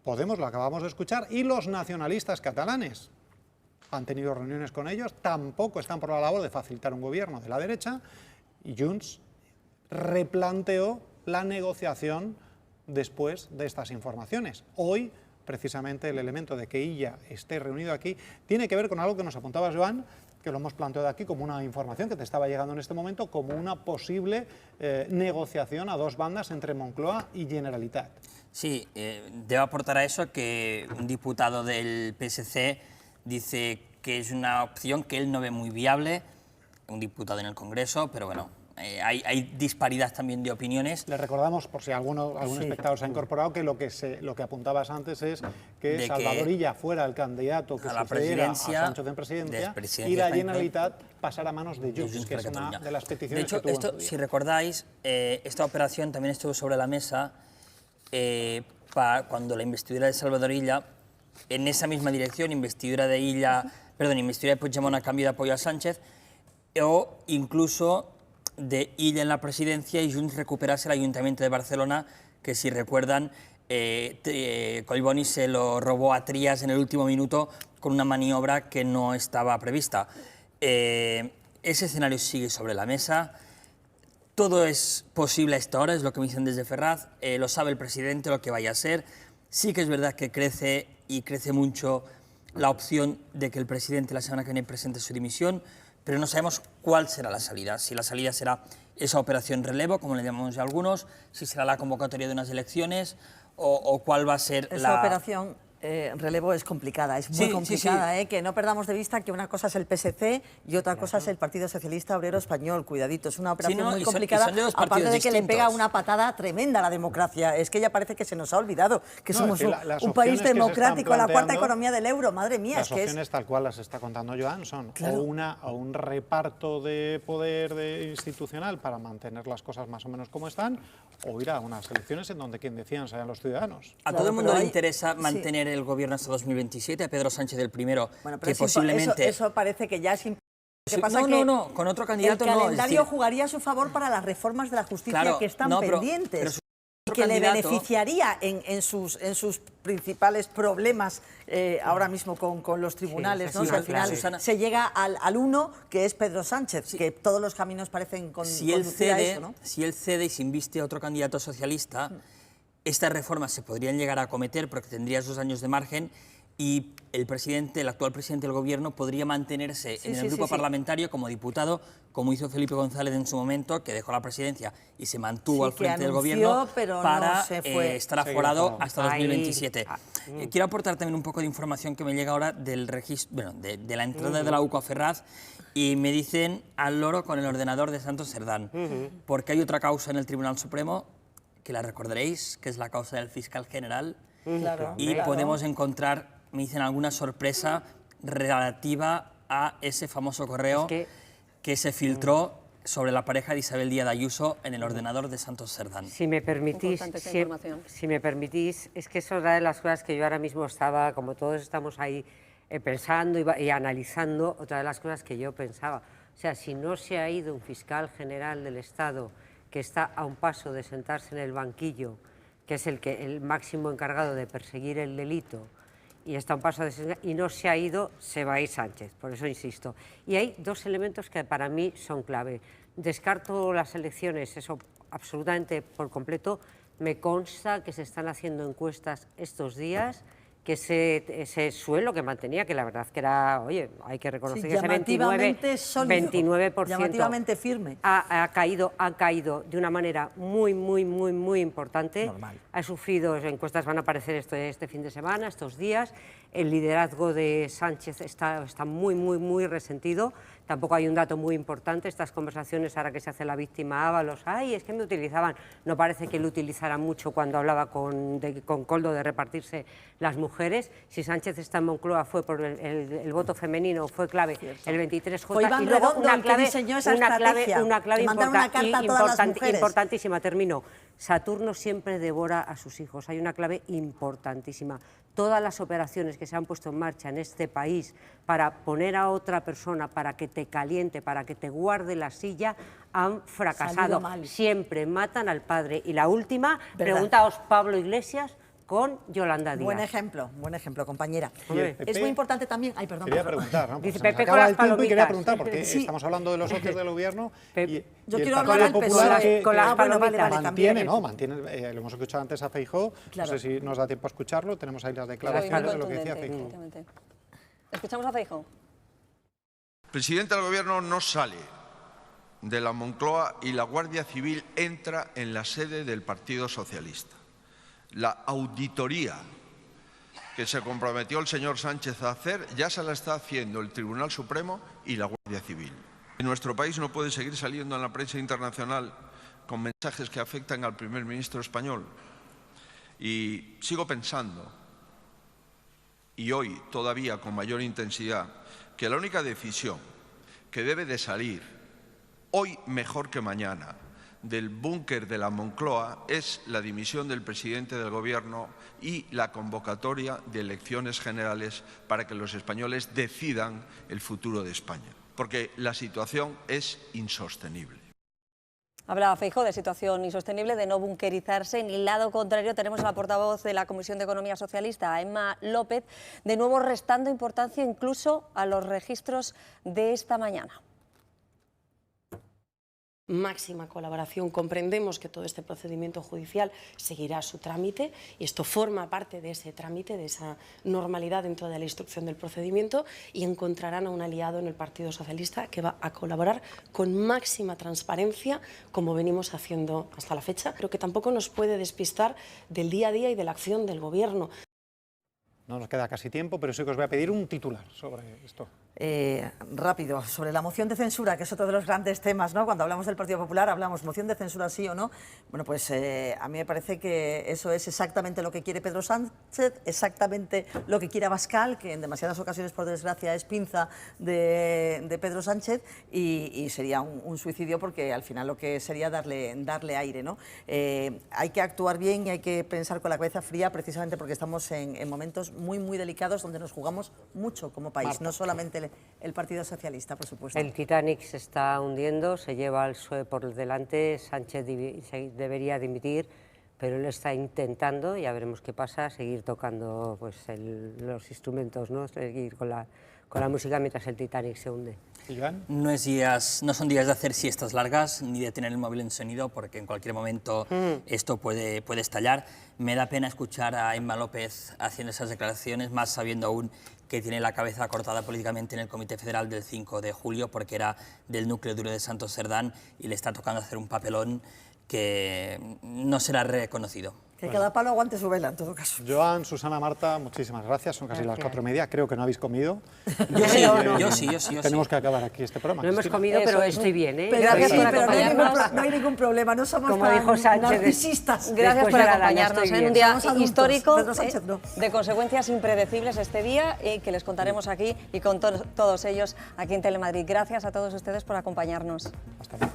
[SPEAKER 13] Podemos, lo acabamos de escuchar, y los nacionalistas catalanes han tenido reuniones con ellos, tampoco están por la labor de facilitar un gobierno de la derecha, y Junts replanteó la negociación después de estas informaciones. Hoy, precisamente, el elemento de que Illa esté reunido aquí tiene que ver con algo que nos apuntaba Joan, que lo hemos planteado aquí como una información que te estaba llegando en este momento, como una posible negociación a dos bandas entre Moncloa y Generalitat.
[SPEAKER 16] Sí, debo aportar a eso que un diputado del PSC dice que es una opción que él no ve muy viable, un diputado en el Congreso, pero bueno, hay disparidad también de opiniones.
[SPEAKER 13] Le recordamos, por si algún espectador se ha incorporado, que lo que apuntabas antes es que Salvador Illa fuera el candidato que sucediera a Sánchez en presidencia y la Generalitat pasara a manos de Junts, que es una de las peticiones
[SPEAKER 16] que tuvo. De hecho, si recordáis, esta operación también estuvo sobre la mesa cuando la investidura de Salvador Illa, en esa misma dirección, investidura de Puigdemont a cambio de apoyo a Sánchez, o incluso de Illa en la presidencia y Junts recuperarse el Ayuntamiento de Barcelona, que si recuerdan, Collboni se lo robó a Trias en el último minuto con una maniobra que no estaba prevista. Ese escenario sigue sobre la mesa. Todo es posible a esta hora, es lo que me dicen desde Ferraz, lo sabe el presidente, lo que vaya a ser. Sí que es verdad que crece y crece mucho la opción de que el presidente la semana que viene presente su dimisión, pero no sabemos cuál será la salida. Si la salida será esa operación relevo, como le llamamos ya algunos, si será la convocatoria de unas elecciones o cuál va a ser
[SPEAKER 17] esa operación. Relevo es complicada, es muy complicada, que no perdamos de vista que una cosa es el PSC y otra cosa es el Partido Socialista Obrero Español, cuidadito, es una operación muy complicada, aparte de que le pega una patada tremenda a la democracia, es que ya parece que se nos ha olvidado que somos un país democrático, la cuarta economía del euro, madre mía.
[SPEAKER 13] Las opciones tal cual las está contando Joan son o un reparto de poder institucional para mantener las cosas más o menos como están, o ir a unas elecciones en donde quien decían sean los ciudadanos.
[SPEAKER 16] A todo el mundo le interesa mantener el gobierno hasta 2027, a Pedro Sánchez el primero, que posiblemente...
[SPEAKER 17] Eso parece que ya es imposible.
[SPEAKER 16] No, con otro candidato no.
[SPEAKER 17] El calendario jugaría a su favor para las reformas de la justicia que están pendientes. Que le beneficiaría en sus principales problemas ahora mismo con los tribunales, ¿no? Al final se llega al uno, que es Pedro Sánchez, que todos los caminos parecen conducir a eso, ¿no?
[SPEAKER 16] Si él cede y se inviste a otro candidato socialista, estas reformas se podrían llegar a acometer porque tendría 2 años de margen y el actual presidente del gobierno podría mantenerse en el grupo parlamentario como diputado, como hizo Felipe González en su momento, que dejó la presidencia y se mantuvo al frente del gobierno para estar aforado hasta 2027. Quiero aportar también un poco de información que me llega ahora del registro, de la entrada de la UCO a Ferraz y me dicen al loro con el ordenador de Santos Cerdán, porque hay otra causa en el Tribunal Supremo, que la recordaréis, que es la causa del fiscal general, y podemos encontrar, me dicen, alguna sorpresa relativa a ese famoso correo que se filtró sobre la pareja de Isabel Díaz Ayuso en el ordenador de Santos Cerdán.
[SPEAKER 15] Si me permitís, es que eso es una de las cosas que yo ahora mismo estaba, como todos estamos ahí pensando y analizando, otra de las cosas que yo pensaba. O sea, si no se ha ido un fiscal general del Estado que está a un paso de sentarse en el banquillo, que es el máximo encargado de perseguir el delito, y está a un paso de y no se ha ido, se va a ir Sánchez, por eso insisto. Y hay dos elementos que para mí son clave. Descarto las elecciones, eso absolutamente por completo. Me consta que se están haciendo encuestas estos días, que ese suelo que mantenía, que la verdad que era, oye, hay que reconocer que ese 29%
[SPEAKER 17] llamativamente firme.
[SPEAKER 15] Ha caído de una manera muy importante.
[SPEAKER 17] Normal.
[SPEAKER 15] Ha sufrido, encuestas van a aparecer este fin de semana, estos días. El liderazgo de Sánchez está muy resentido. Tampoco hay un dato muy importante, estas conversaciones ahora que se hace la víctima Ábalos, ay, es que me utilizaban, no parece que lo utilizaran mucho cuando hablaba con Koldo de repartirse las mujeres. Si Sánchez está en Moncloa fue por el voto femenino, fue clave el 23J, y luego una clave importantísima, termino. Saturno siempre devora a sus hijos, hay una clave importantísima. Todas las operaciones que se han puesto en marcha en este país para poner a otra persona, para que te caliente, para que te guarde la silla, han fracasado. Siempre matan al padre. Y la última, preguntaos Pablo Iglesias con Yolanda Díaz.
[SPEAKER 17] Buen ejemplo, compañera. Es muy importante también... Ay, perdón.
[SPEAKER 13] Quería preguntar, ¿no?
[SPEAKER 15] Dice
[SPEAKER 13] Pues
[SPEAKER 15] Pepe
[SPEAKER 13] acaba
[SPEAKER 15] con
[SPEAKER 13] el
[SPEAKER 15] las
[SPEAKER 13] tiempo y quería
[SPEAKER 15] palomitas.
[SPEAKER 13] preguntar, porque estamos hablando de los socios del gobierno
[SPEAKER 17] Yo
[SPEAKER 13] y
[SPEAKER 17] quiero
[SPEAKER 13] el
[SPEAKER 17] hablar al
[SPEAKER 13] Partido Popular
[SPEAKER 17] PSOE
[SPEAKER 13] con las
[SPEAKER 17] palomitas.
[SPEAKER 13] mantiene, lo hemos escuchado antes a Feijóo,
[SPEAKER 17] Claro.
[SPEAKER 13] no sé si nos da tiempo a escucharlo, tenemos ahí las declaraciones de lo que decía Feijóo.
[SPEAKER 1] Escuchamos a Feijóo.
[SPEAKER 14] El presidente del Gobierno no sale de la Moncloa y la Guardia Civil entra en la sede del Partido Socialista. La auditoría que se comprometió el señor Sánchez a hacer ya se la está haciendo el Tribunal Supremo y la Guardia Civil. En nuestro país no puede seguir saliendo en la prensa internacional con mensajes que afectan al primer ministro español. Y sigo pensando, y hoy todavía con mayor intensidad, que la única decisión que debe de salir, hoy mejor que mañana, del búnker de la Moncloa es la dimisión del presidente del Gobierno y la convocatoria de elecciones generales para que los españoles decidan el futuro de España, porque la situación es insostenible.
[SPEAKER 1] Hablaba Feijóo de situación insostenible, de no bunkerizarse. En el lado contrario tenemos a la portavoz de la Comisión de Economía Socialista, a Emma López, de nuevo restando importancia incluso a los registros de esta mañana.
[SPEAKER 20] Máxima colaboración. Comprendemos que todo este procedimiento judicial seguirá su trámite y esto forma parte de ese trámite, de esa normalidad dentro de la instrucción del procedimiento, y encontrarán a un aliado en el Partido Socialista que va a colaborar con máxima transparencia, como venimos haciendo hasta la fecha, pero que tampoco nos puede despistar del día a día y de la acción del Gobierno.
[SPEAKER 13] No nos queda casi tiempo, pero sí que os voy a pedir un titular sobre esto.
[SPEAKER 17] Rápido, sobre la moción de censura, que es otro de los grandes temas, ¿no? Cuando hablamos del Partido Popular, hablamos moción de censura sí o no. Bueno, pues a mí me parece que eso es exactamente lo que quiere Pedro Sánchez, exactamente lo que quiere Abascal, que en demasiadas ocasiones, por desgracia, es pinza de Pedro Sánchez, y sería un suicidio, porque al final lo que sería darle aire, ¿no? Hay que actuar bien y hay que pensar con la cabeza fría, precisamente porque estamos en momentos muy delicados donde nos jugamos mucho como país, Marta. No solamente el Partido Socialista, por supuesto.
[SPEAKER 15] El Titanic se está hundiendo, se lleva al PSOE por delante, Sánchez debería dimitir, pero él está intentando, ya veremos qué pasa, seguir tocando pues, los instrumentos, ¿no? Seguir con la música mientras el Titanic se hunde.
[SPEAKER 16] No son días de hacer siestas largas ni de tener el móvil en sonido, porque en cualquier momento esto puede estallar. Me da pena escuchar a Emma López haciendo esas declaraciones, más sabiendo aún que tiene la cabeza cortada políticamente en el Comité Federal del 5 de julio, porque era del núcleo duro de Santos Cerdán y le está tocando hacer un papelón que no será reconocido.
[SPEAKER 17] Que cada palo aguante su vela, en todo caso.
[SPEAKER 13] Joan, Susana, Marta, muchísimas gracias. Son casi las 4:30. Creo que no habéis comido.
[SPEAKER 16] Yo sí.
[SPEAKER 13] Tenemos que acabar aquí este programa.
[SPEAKER 15] No hemos comido, pero estoy bien, ¿eh?
[SPEAKER 17] Gracias por acompañarnos. No hay ningún problema, no somos
[SPEAKER 15] como dijo Sánchez,
[SPEAKER 17] narcisistas.
[SPEAKER 1] Gracias por acompañarnos en un día histórico
[SPEAKER 17] no.
[SPEAKER 1] de consecuencias impredecibles este día que les contaremos aquí y con todos ellos aquí en Telemadrid. Gracias a todos ustedes por acompañarnos.
[SPEAKER 13] Hasta luego.